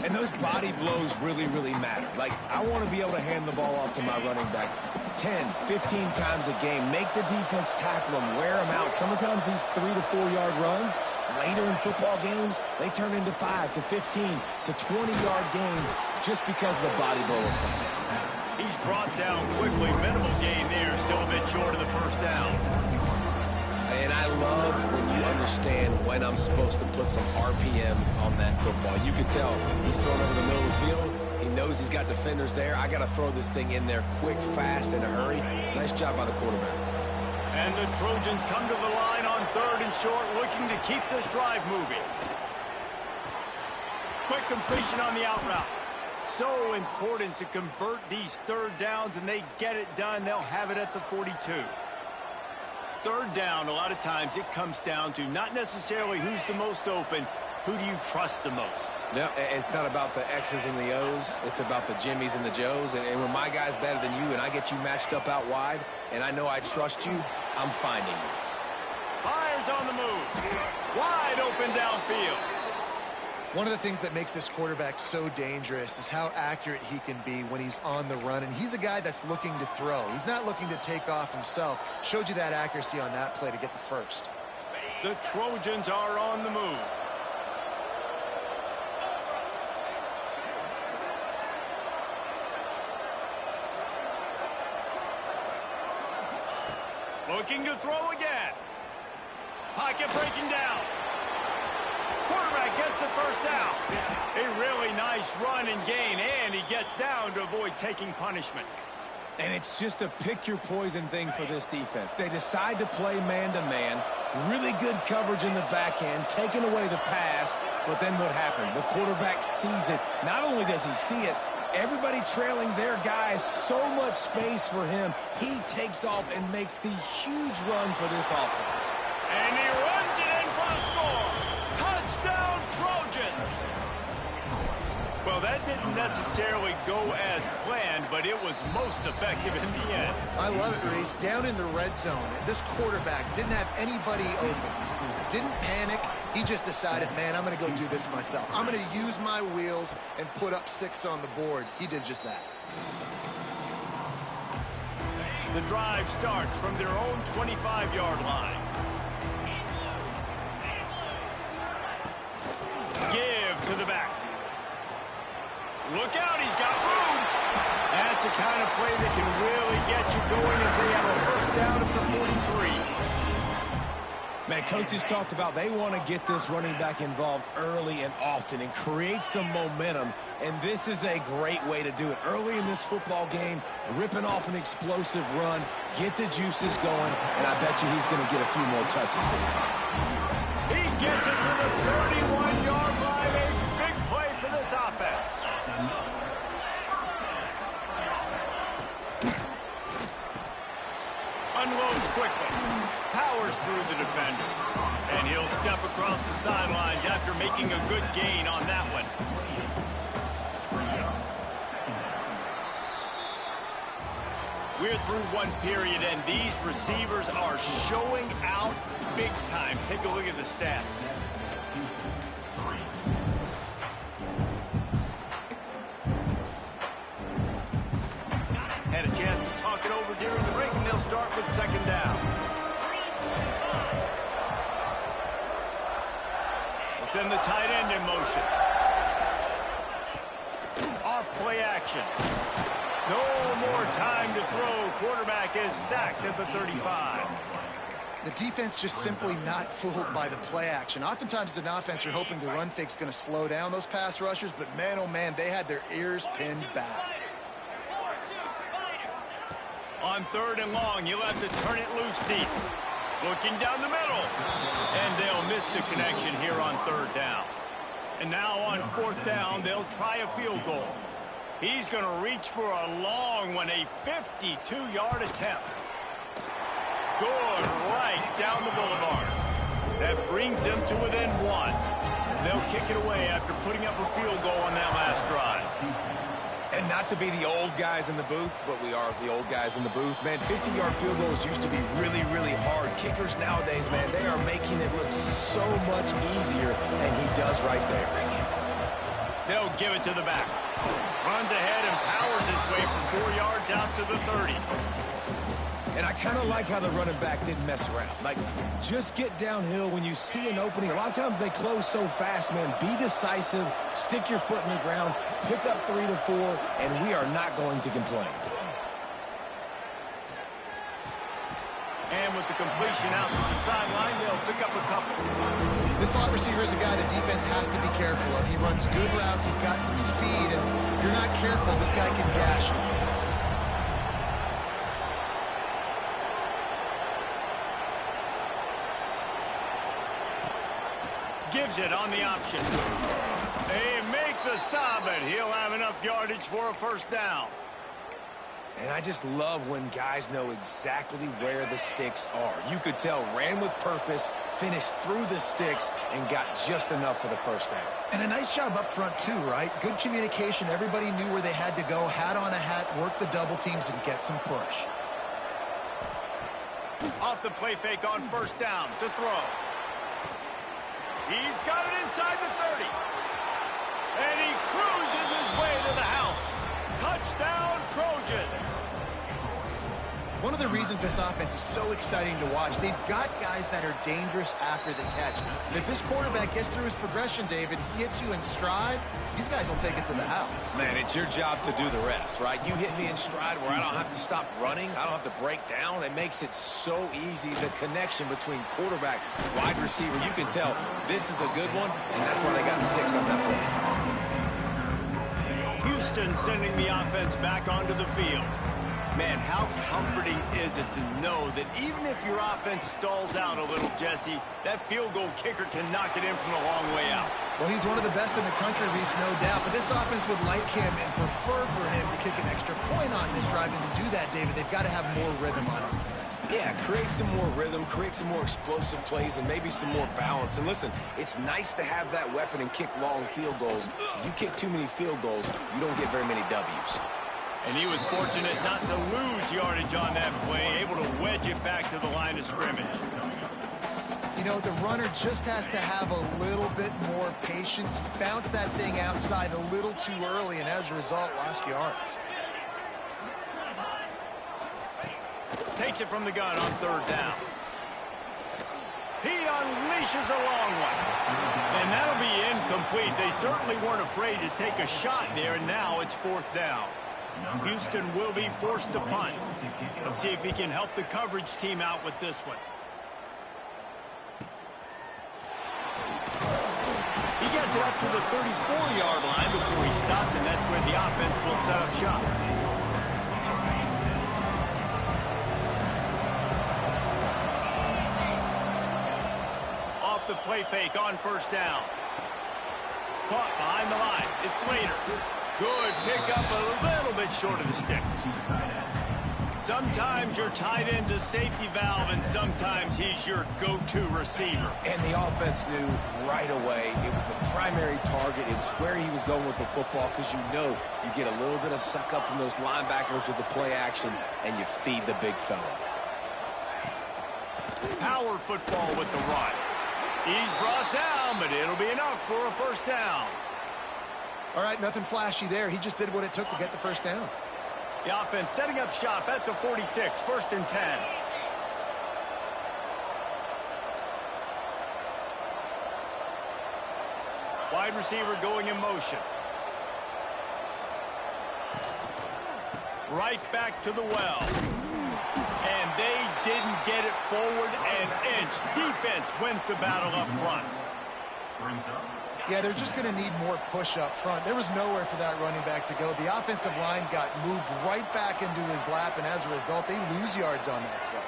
And those body blows really, really matter. Like, I want to be able to hand the ball off to my running back 10, 15 times a game. Make the defense tackle them, wear them out. Sometimes these 3 to 4 yard runs, later in football games, they turn into 5 to 15 to 20 yard gains just because of the body blow effect. He's brought down quickly. Minimal gain there, still a bit short of the first down. And I love when you understand when I'm supposed to put some RPMs on that football. You can tell he's throwing over the middle of the field. He knows he's got defenders there. I got to throw this thing in there quick, fast, in a hurry. Nice job by the quarterback. And the Trojans come to the line on 3rd and short, looking to keep this drive moving. Quick completion on the out route. So important to convert these 3rd downs, and they get it done. They'll have it at the 42. 3rd down, a lot of times it comes down to not necessarily who's the most open, who do you trust the most? Yeah, it's not about the X's and the O's. It's about the Jimmies and the Joes. And when my guy's better than you and I get you matched up out wide and I know I trust you, I'm finding you. Byers on the move. Wide open downfield. One of the things that makes this quarterback so dangerous is how accurate he can be when he's on the run. And he's a guy that's looking to throw. He's not looking to take off himself. Showed you that accuracy on that play to get the first. The Trojans are on the move. Looking to throw again. Pocket breaking down. Quarterback gets the first down. A really nice run and gain, and he gets down to avoid taking punishment. And it's just a pick-your-poison thing for this defense. They decide to play man-to-man, really good coverage in the back end, taking away the pass, but then what happened? The quarterback sees it. Not only does he see it, everybody trailing their guy, so much space for him. He takes off and makes the huge run for this offense. And he runs it in for the score. Touchdown, Trojans! Well, that didn't necessarily go as planned, but it was most effective in the end. I love it, Reese. Down in the red zone, this quarterback didn't have anybody open. Didn't panic. He just decided, man, I'm going to go do this myself. I'm going to use my wheels and put up 6 on the board. He did just that. The drive starts from their own 25-yard line. Give to the back. Look out, he's got room. That's the kind of play that can really get you going as they have a first down at the 43. Man, coaches talked about they want to get this running back involved early and often and create some momentum, and this is a great way to do it. Early in this football game, ripping off an explosive run, get the juices going, and I bet you he's going to get a few more touches today. He gets it to the 31-yard line. A big play for this offense. Unloads quickly. Powers through the defender. And he'll step across the sidelines after making a good gain on that one. We're through one period, and these receivers are showing out big time. Take a look at the stats. Had a chance to talk it over during the break, and they'll start with 2nd down. They'll send the tight end in motion. Off play action. No more time to throw. Quarterback is sacked at the 35. The defense just simply not fooled by the play action. Oftentimes as an offense, you're hoping the run fake's going to slow down those pass rushers, but man, oh man, they had their ears pinned back. On 3rd and long, he'll have to turn it loose deep. Looking down the middle. And they'll miss the connection here on 3rd down. And now on 4th down, they'll try a field goal. He's going to reach for a long one, a 52-yard attempt. Good right down the boulevard. That brings them to within 1. They'll kick it away after putting up a field goal on that last drive. And not to be the old guys in the booth, but we are the old guys in the booth. Man, 50-yard field goals used to be really, really hard. Kickers nowadays, man, they are making it look so much easier, and he does right there. They'll give it to the back. Runs ahead and powers his way for 4 yards out to the 30. And I kind of like how the running back didn't mess around. Like, just get downhill when you see an opening. A lot of times they close so fast, man. Be decisive, stick your foot in the ground, pick up 3 to 4, and we are not going to complain. And with the completion out to the sideline, they'll pick up a couple. This slot receiver is a guy the defense has to be careful of. He runs good routes, he's got some speed, and if you're not careful, this guy can gash you. Gives it on the option. They make the stop, but he'll have enough yardage for a first down. And I just love when guys know exactly where the sticks are. You could tell, ran with purpose, finished through the sticks, and got just enough for the first down. And a nice job up front, too, right? Good communication. Everybody knew where they had to go, hat on a hat, work the double teams, and get some push. Off the play fake on first down to throw. He's got it inside the 30. And he cruises his way to the house. Touchdown, Trojans. One of the reasons this offense is so exciting to watch, they've got guys that are dangerous after the catch. And if this quarterback gets through his progression, David, he hits you in stride, these guys will take it to the house. Man, it's your job to do the rest, right? You hit me in stride where I don't have to stop running. I don't have to break down. It makes it so easy, the connection between quarterback, wide receiver. You can tell this is a good one, and that's why they got 6 on that play. Houston sending the offense back onto the field. Man, how comforting is it to know that even if your offense stalls out a little, Jesse, that field goal kicker can knock it in from a long way out. Well, he's one of the best in the country, Reese, no doubt. But this offense would like him and prefer for him to kick an extra point on this drive. And to do that, David, they've got to have more rhythm on offense. Yeah, create some more rhythm, create some more explosive plays, and maybe some more balance. And listen, it's nice to have that weapon and kick long field goals. If you kick too many field goals, you don't get very many W's. And he was fortunate not to lose yardage on that play, able to wedge it back to the line of scrimmage. You know, the runner just has to have a little bit more patience, bounce that thing outside a little too early, and as a result, lost yards. Takes it from the gun on third down. He unleashes a long one. And that'll be incomplete. They certainly weren't afraid to take a shot there, and now it's fourth down. Houston will be forced to punt. Let's see if he can help the coverage team out with this one. He gets it up to the 34-yard line before he stopped, and that's where the offense will set up shop. Off the play fake on first down. Caught behind the line. It's Slater. Good pickup, a little bit short of the sticks. Sometimes your tight end's a safety valve, and sometimes he's your go-to receiver. And the offense knew right away it was the primary target. It was where he was going with the football, because you know you get a little bit of suck up from those linebackers with the play action, and you feed the big fella. Power football with the run. He's brought down, but it'll be enough for a first down. All right, nothing flashy there. He just did what it took to get the first down. The offense setting up shop at the 46, first and 10. Wide receiver going in motion. Right back to the well. And they didn't get it forward an inch. Defense wins the battle up front. Yeah, they're just going to need more push up front. There was nowhere for that running back to go. The offensive line got moved right back into his lap, and as a result, they lose yards on that play.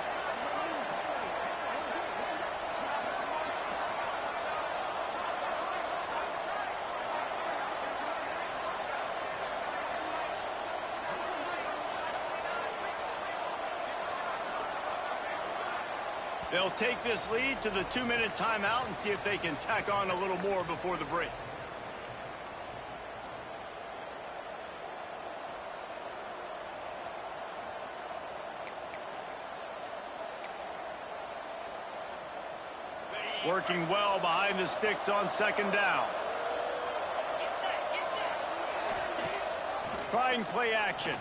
They'll take this lead to the 2-minute timeout and see if they can tack on a little more before the break. Working well behind the sticks on second down. Trying play action.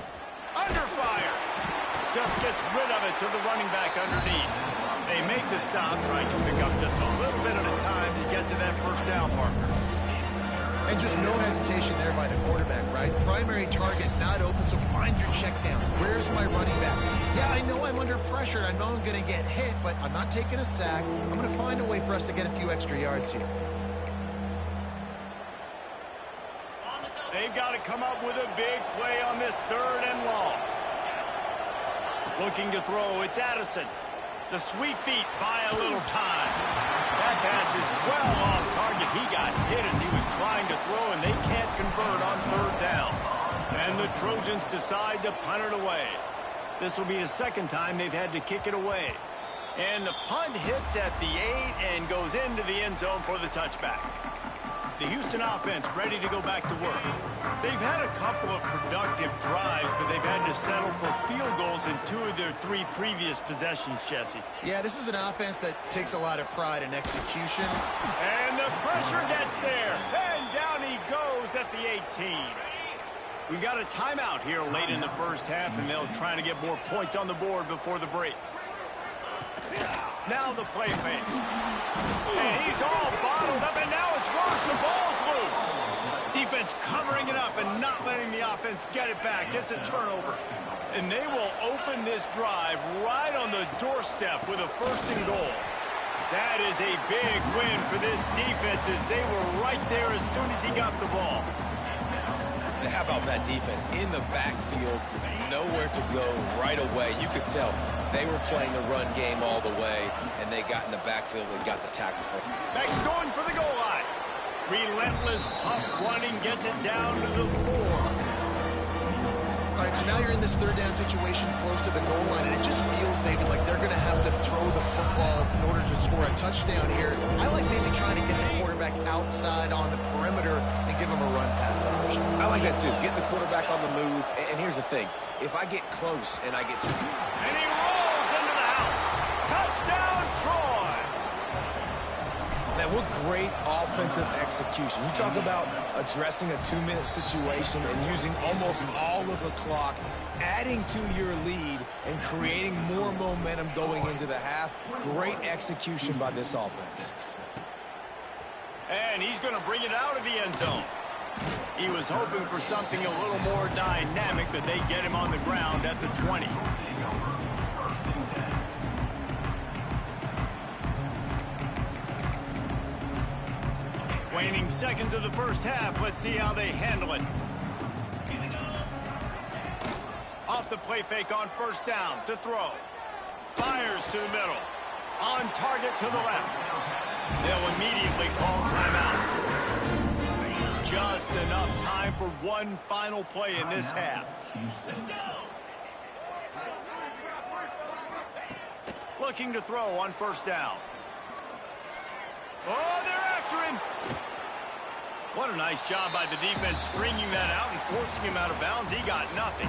Under fire. Just gets rid of it to the running back underneath. They make the stop, trying to pick up just a little bit at a time to get to that first down marker. And just no hesitation there by the quarterback, right? Primary target not open, so find your check down. Where's my running back? Yeah, I know I'm under pressure, and I know I'm going to get hit, but I'm not taking a sack. I'm going to find a way for us to get a few extra yards here. They've got to come up with a big play on this 3rd and long. Looking to throw, it's Addison. The sweet feet buy a little time. That pass is well off target. He got hit as he was trying to throw, and they can't convert on 3rd down. And the Trojans decide to punt it away. This will be the 2nd time they've had to kick it away. And the punt hits at the 8 and goes into the end zone for the touchback. The Houston offense ready to go back to work. They've had a couple of productive drives, but they've had to settle for field goals in 2 of their 3 previous possessions, Jesse. Yeah, this is an offense that takes a lot of pride in execution. And the pressure gets there. And down he goes at the 18. We've got a timeout here late in the first half, and they'll try to get more points on the board before the break. Now the play fake. And he's all bottled up, and now it's worse. The ball's loose. Defense covering it up and not letting the offense get it back. Gets a turnover. And they will open this drive right on the doorstep with a 1st and goal. That is a big win for this defense as they were right there as soon as he got the ball. How about that defense in the backfield, nowhere to go right away? You could tell they were playing the run game all the way, and they got in the backfield and got the tackle for him. Max going for the goal line. Relentless, tough running, gets it down to the 4. All right, so now you're in this 3rd down situation close to the goal line, and it just feels, David, like they're going to have to throw the football in order to score a touchdown here. I like maybe trying to get the quarterback outside on the perimeter and give him a run-pass option. I like that, too. Get the quarterback on the move. And here's the thing. If I get close and I get... And he rolls into the house. Touchdown, Troy! Man, what great offensive execution. You talk about addressing a 2-minute situation and using almost all of the clock, adding to your lead, and creating more momentum going into the half. Great execution by this offense. And he's going to bring it out of the end zone. He was hoping for something a little more dynamic, but they get him on the ground at the 20. Waning seconds of the first half. Let's see how they handle it. Off the play fake on 1st down to throw. Fires to the middle. On target to the left. They'll immediately call timeout. Just enough time for one final play in this half. Looking to throw on 1st down. Oh, they're after him. What a nice job by the defense stringing that out and forcing him out of bounds. He got nothing.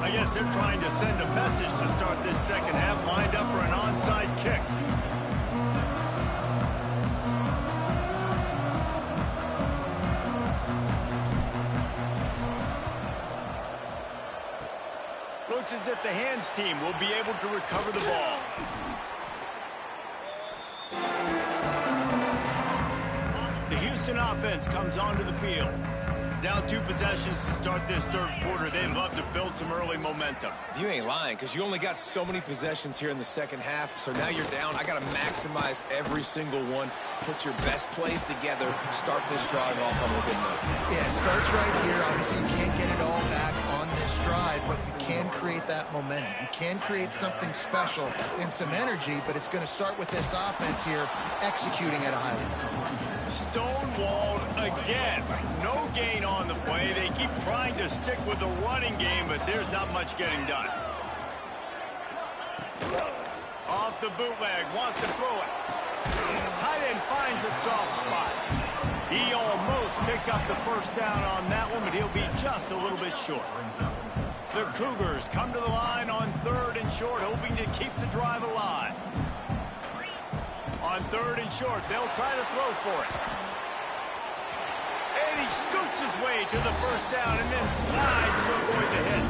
I guess they're trying to send a message to start this 2nd half, lined up for an onside kick. Looks as if the hands team will be able to recover the ball. The Houston offense comes onto the field. Down 2 possessions to start this 3rd quarter. They'd love to build some early momentum. You ain't lying, because you only got so many possessions here in the 2nd half, so now you're down. I got to maximize every single one. Put your best plays together. Start this drive off on a good note. Yeah, it starts right here. Obviously, you can't get it all back on this drive, but you can create that momentum. You can create something special and some energy, but it's going to start with this offense here executing at a high level. Stonewalled again. No gain on the play. They keep trying to stick with the running game, but there's not much getting done. Off the bootleg, wants to throw it. Tight end finds a soft spot. He almost picked up the 1st down on that one, but he'll be just a little bit short. The Cougars come to the line on 3rd and short, hoping to keep the drive alive. On 3rd and short, they'll try to throw for it. And he scoots his way to the first down and then slides to avoid the hit.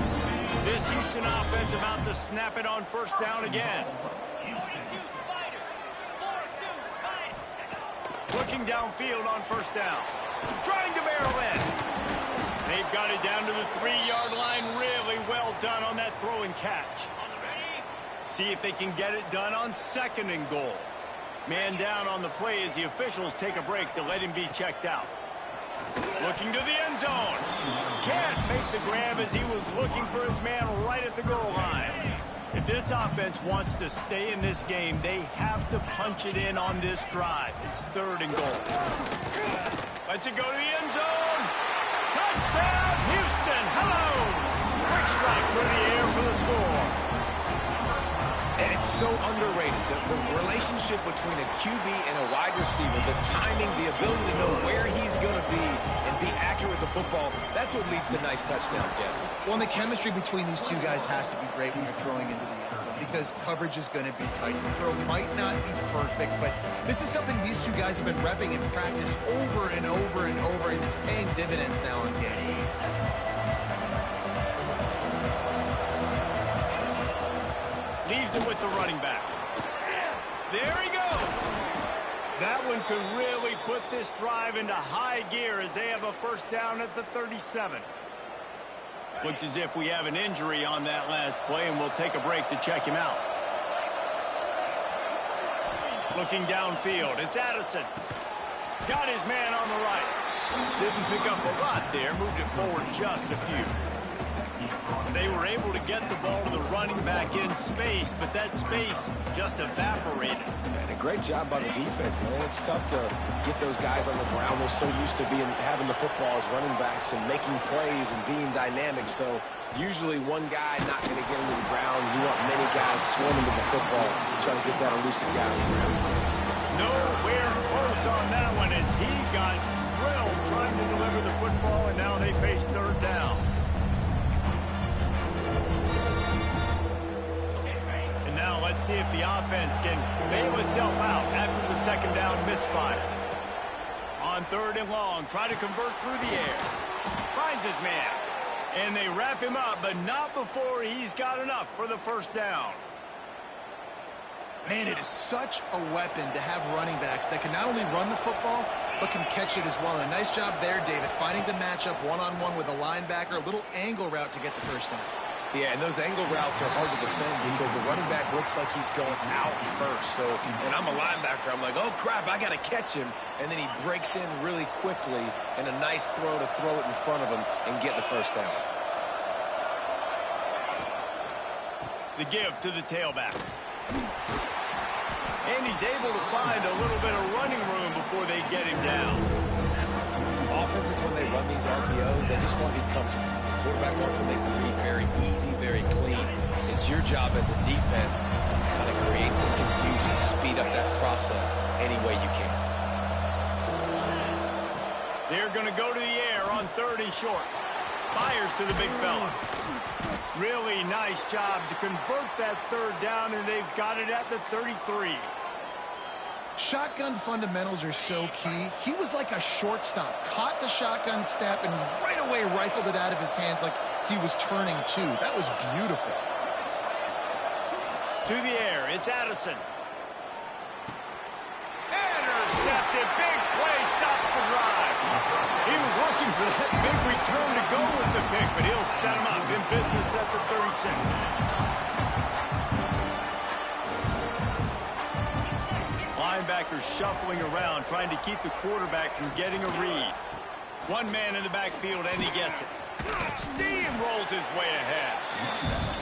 This Houston offense about to snap it on first down again. Looking downfield on first down. Trying to barrel in. They've got it down to the 3-yard line. Really well done on that throw and catch. See if they can get it done on 2nd and goal. Man down on the play as the officials take a break to let him be checked out. Looking to the end zone. Can't make the grab as he was looking for his man right at the goal line. If this offense wants to stay in this game, they have to punch it in on this drive. It's 3rd and goal. Lets it go to the end zone. Touchdown, Houston. Hello. Quick strike through the air for the score. And it's so underrated. The relationship between a QB and a wide receiver, the timing, the ability to know where he's going to be and be accurate with the football, that's what leads to nice touchdowns, Jesse. Well, and the chemistry between these two guys has to be great when you're throwing into the end zone because coverage is going to be tight. The throw might not be perfect, but this is something these two guys have been repping in practice over and over and over, and it's paying dividends now in game. Leaves it with the running back. There he goes. That one could really put this drive into high gear as they have a first down at the 37. Looks as if we have an injury on that last play, and we'll take a break to check him out. Looking downfield, it's Addison. Got his man on the right. Didn't pick up a lot there, moved it forward just a few. They were able to get the ball to the running back in space, but that space just evaporated. And a great job by the defense, man. It's tough to get those guys on the ground. They're so used to having the football as running backs and making plays and being dynamic. So usually one guy not going to get into the ground. You want many guys swarming to the football, trying to get that elusive guy on the ground. Nowhere close on that one as he got drilled trying to deliver the football, and now they face 3rd down. Let's see if the offense can bail itself out after the 2nd down misfire. On 3rd and long, try to convert through the air. Finds his man. And they wrap him up, but not before he's got enough for the first down. Man, it is such a weapon to have running backs that can not only run the football, but can catch it as well. And a nice job there, David, finding the matchup one-on-one with a linebacker, a little angle route to get the first down. Yeah, and those angle routes are hard to defend because the running back looks like he's going out first. So, and I'm a linebacker. I'm like, oh, crap, I got to catch him. And then he breaks in really quickly, and a nice throw to throw it in front of him and get the first down. The give to the tailback. And he's able to find a little bit of running room before they get him down. Offenses, when they run these RPOs, they just want to be comfortable. The quarterback wants to make the read very easy, very clean. It's your job as a defense to kind of create some confusion, speed up that process any way you can. They're going to go to the air on 3rd and short. Fires to the big fella. Really nice job to convert that 3rd down, and they've got it at the 33. Shotgun fundamentals are so key. He was like a shortstop, caught the shotgun snap, and right away rifled it out of his hands like he was turning too. That was beautiful. To the air, it's Addison. Intercepted, big play, stops the drive. He was looking for that big return to go with the pick, but he'll set him up in business at the 36. Linebackers shuffling around, trying to keep the quarterback from getting a read. One man in the backfield, and he gets it. Steamrolls his way ahead.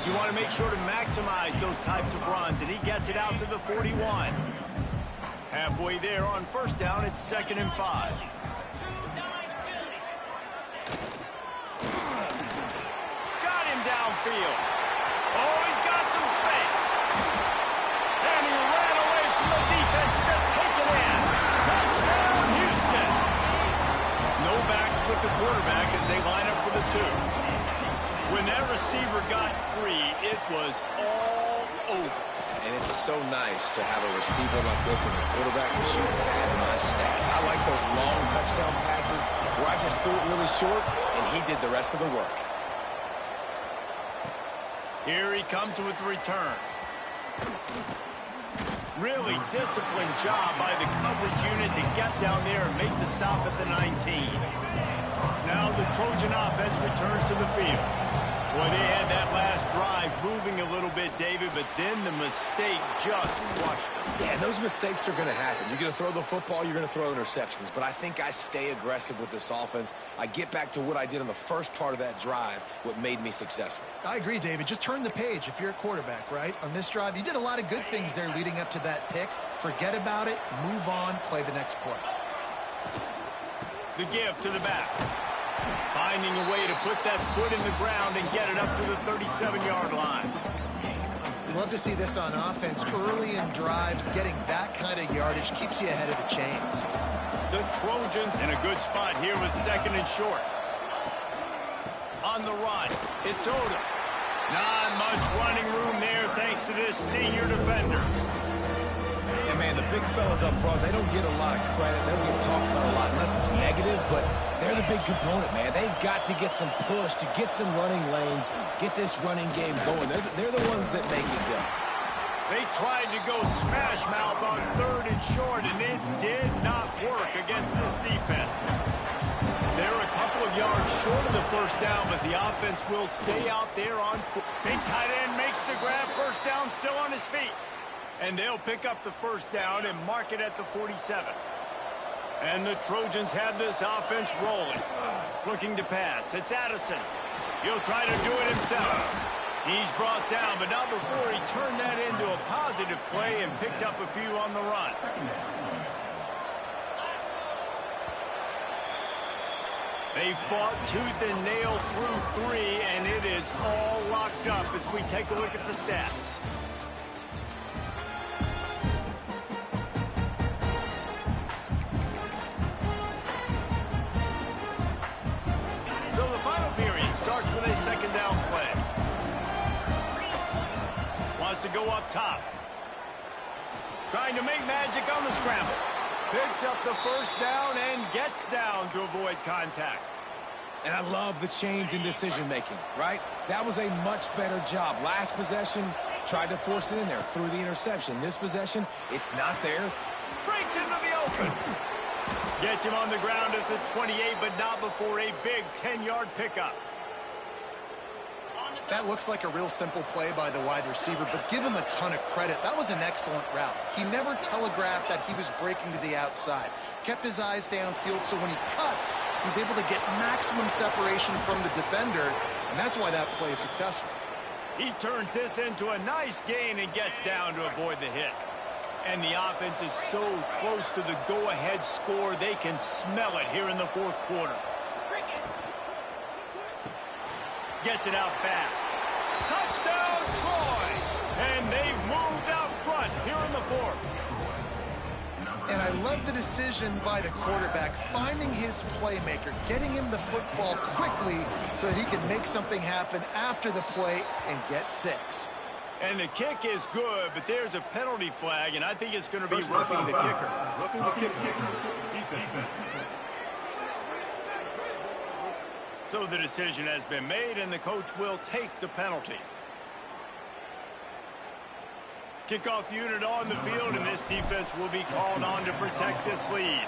You want to make sure to maximize those types of runs, and he gets it out to the 41. Halfway there on first down, it's 2nd and 5. Got him downfield. Oh, he's got some space. And he ran away from the defense to take it in. Touchdown, Houston. No backs with the quarterback as they line up for the 2. When that receiver got free, it was all over. And it's so nice to have a receiver like this as a quarterback because you had my stats. I like those long touchdown passes where I just threw it really short, and he did the rest of the work. Here he comes with the return. Really disciplined job by the coverage unit to get down there and make the stop at the 19. Now the Trojan offense returns to the field. Well, they had that last drive moving a little bit, David, but then the mistake just crushed them. Yeah, those mistakes are going to happen. You're going to throw the football, you're going to throw interceptions. But I think I stay aggressive with this offense. I get back to what I did on the first part of that drive, what made me successful. I agree, David. Just turn the page if you're a quarterback, right? On this drive, you did a lot of good things there leading up to that pick. Forget about it, move on, play the next play. The give to the back. Finding a way to put that foot in the ground and get it up to the 37-yard line. Love to see this on offense. Early in drives, getting that kind of yardage keeps you ahead of the chains. The Trojans in a good spot here with 2nd and short. On the run, it's Odom. Not much running room there thanks to this senior defender. And, man, the big fellas up front, they don't get a lot of credit. They don't get talked about a lot unless it's negative, but they're the big component, man. They've got to get some push, to get some running lanes, get this running game going. They're the ones that make it go. They tried to go smash mouth on 3rd and short, and it did not work against this defense. They're a couple of yards short of the first down, but the offense will stay out there on foot. Big tight end makes the grab, first down, still on his feet. And they'll pick up the first down and mark it at the 47. And the Trojans have this offense rolling. Looking to pass. It's Addison. He'll try to do it himself. He's brought down, but not before he turned that into a positive play and picked up a few on the run. They fought tooth and nail through 3, and it is all locked up as we take a look at the stats. So the final period starts with a 2nd down play. Wants to go up top. Trying to make magic on the scramble. Picks up the first down and gets down to avoid contact. And I love the change in decision-making, right? That was a much better job. Last possession, tried to force it in there, threw the interception. This possession, it's not there. Breaks into the open. Gets him on the ground at the 28, but not before a big 10-yard pickup. That looks like a real simple play by the wide receiver, but give him a ton of credit. That was an excellent route. He never telegraphed that he was breaking to the outside. Kept his eyes downfield, so when he cuts, he's able to get maximum separation from the defender, and that's why that play is successful. He turns this into a nice gain and gets down to avoid the hit. And the offense is so close to the go-ahead score, they can smell it here in the 4th quarter. Gets it out fast. Touchdown, Troy! And they've moved out front here in the 4th. And I love the decision by the quarterback, finding his playmaker, getting him the football quickly so that he can make something happen after the play and get 6. And the kick is good, but there's a penalty flag, and I think it's going to be roughing the kicker. Roughing the kicker. Defense. So the decision has been made, and the coach will take the penalty. Kickoff unit on the field, and this defense will be called on to protect this lead.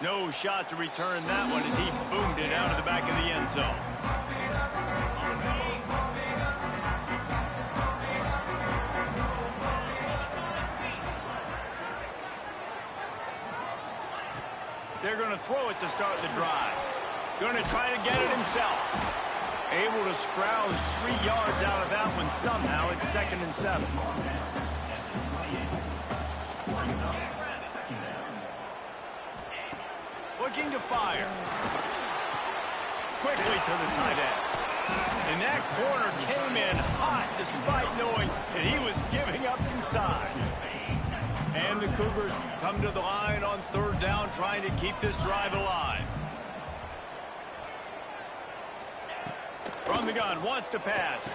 No shot to return that one as he boomed it out of the back of the end zone. They're going to throw it to start the drive. Going to try to get it himself. Able to scrounge 3 yards out of that one somehow. It's 2nd and 7. Looking to fire. Quickly to the tight end. And that corner came in hot despite knowing that he was giving up some size. And the Cougars come to the line on 3rd down, trying to keep this drive alive. From the gun, wants to pass.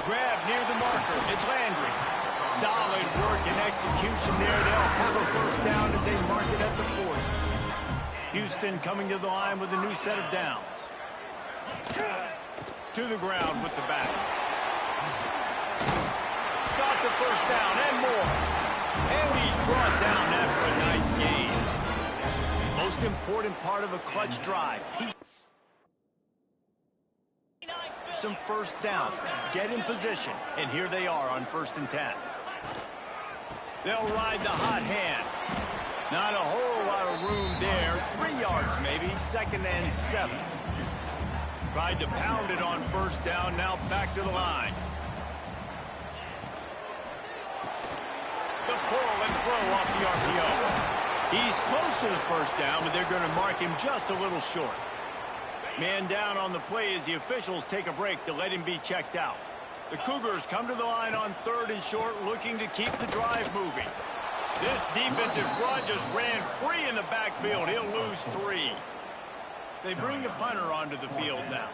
Grab near the marker. It's Landry. Solid work and execution there. They'll have a first down as they mark it at the 40. Houston coming to the line with a new set of downs. To the ground with the back. Got the first down and more. And he's brought down after a nice gain. Most important part of a clutch drive. Some first downs. Get in position. And here they are on 1st and 10. They'll ride the hot hand. Not a whole lot of room there. 3 yards maybe. 2nd and 7. Tried to pound it on 1st down. Now back to the line. The pull and throw off the RPO. He's close to the 1st down, but they're going to mark him just a little short. Man down on the play as the officials take a break to let him be checked out. The Cougars come to the line on 3rd and short, looking to keep the drive moving. This defensive front just ran free in the backfield. He'll lose 3. They bring the punter onto the field now.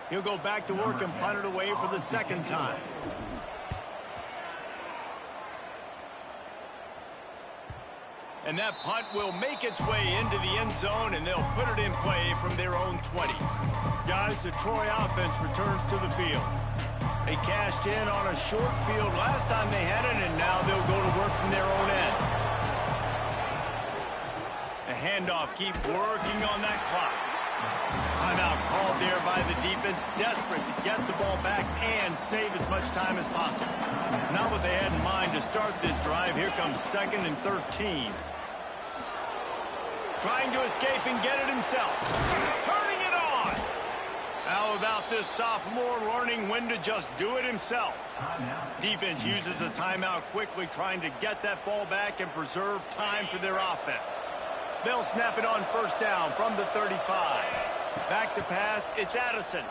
He'll go back to work and punt it away for the 2nd time. And that punt will make its way into the end zone, and they'll put it in play from their own 20. Guys, the Troy offense returns to the field. They cashed in on a short field last time they had it, and now they'll go to work from their own end. The handoff, keep working on that clock. Timeout called there by the defense, desperate to get the ball back and save as much time as possible. Not what they had in mind to start this drive. Here comes 2nd and 13. Trying to escape and get it himself. Turning it on. How about this sophomore learning when to just do it himself? Defense uses a timeout quickly, trying to get that ball back and preserve time for their offense. They'll snap it on 1st down from the 35. Back to pass, it's Addison.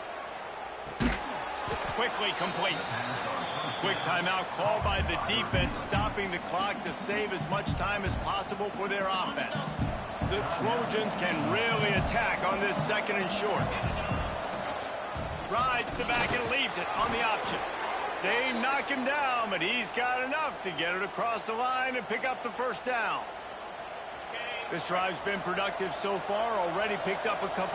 Quickly complete. Quick timeout called by the defense, stopping the clock to save as much time as possible for their offense. The Trojans can really attack on this 2nd and short. Rides the back and leaves it on the option. They knock him down, but he's got enough to get it across the line and pick up the 1st down. This drive's been productive so far, already picked up a couple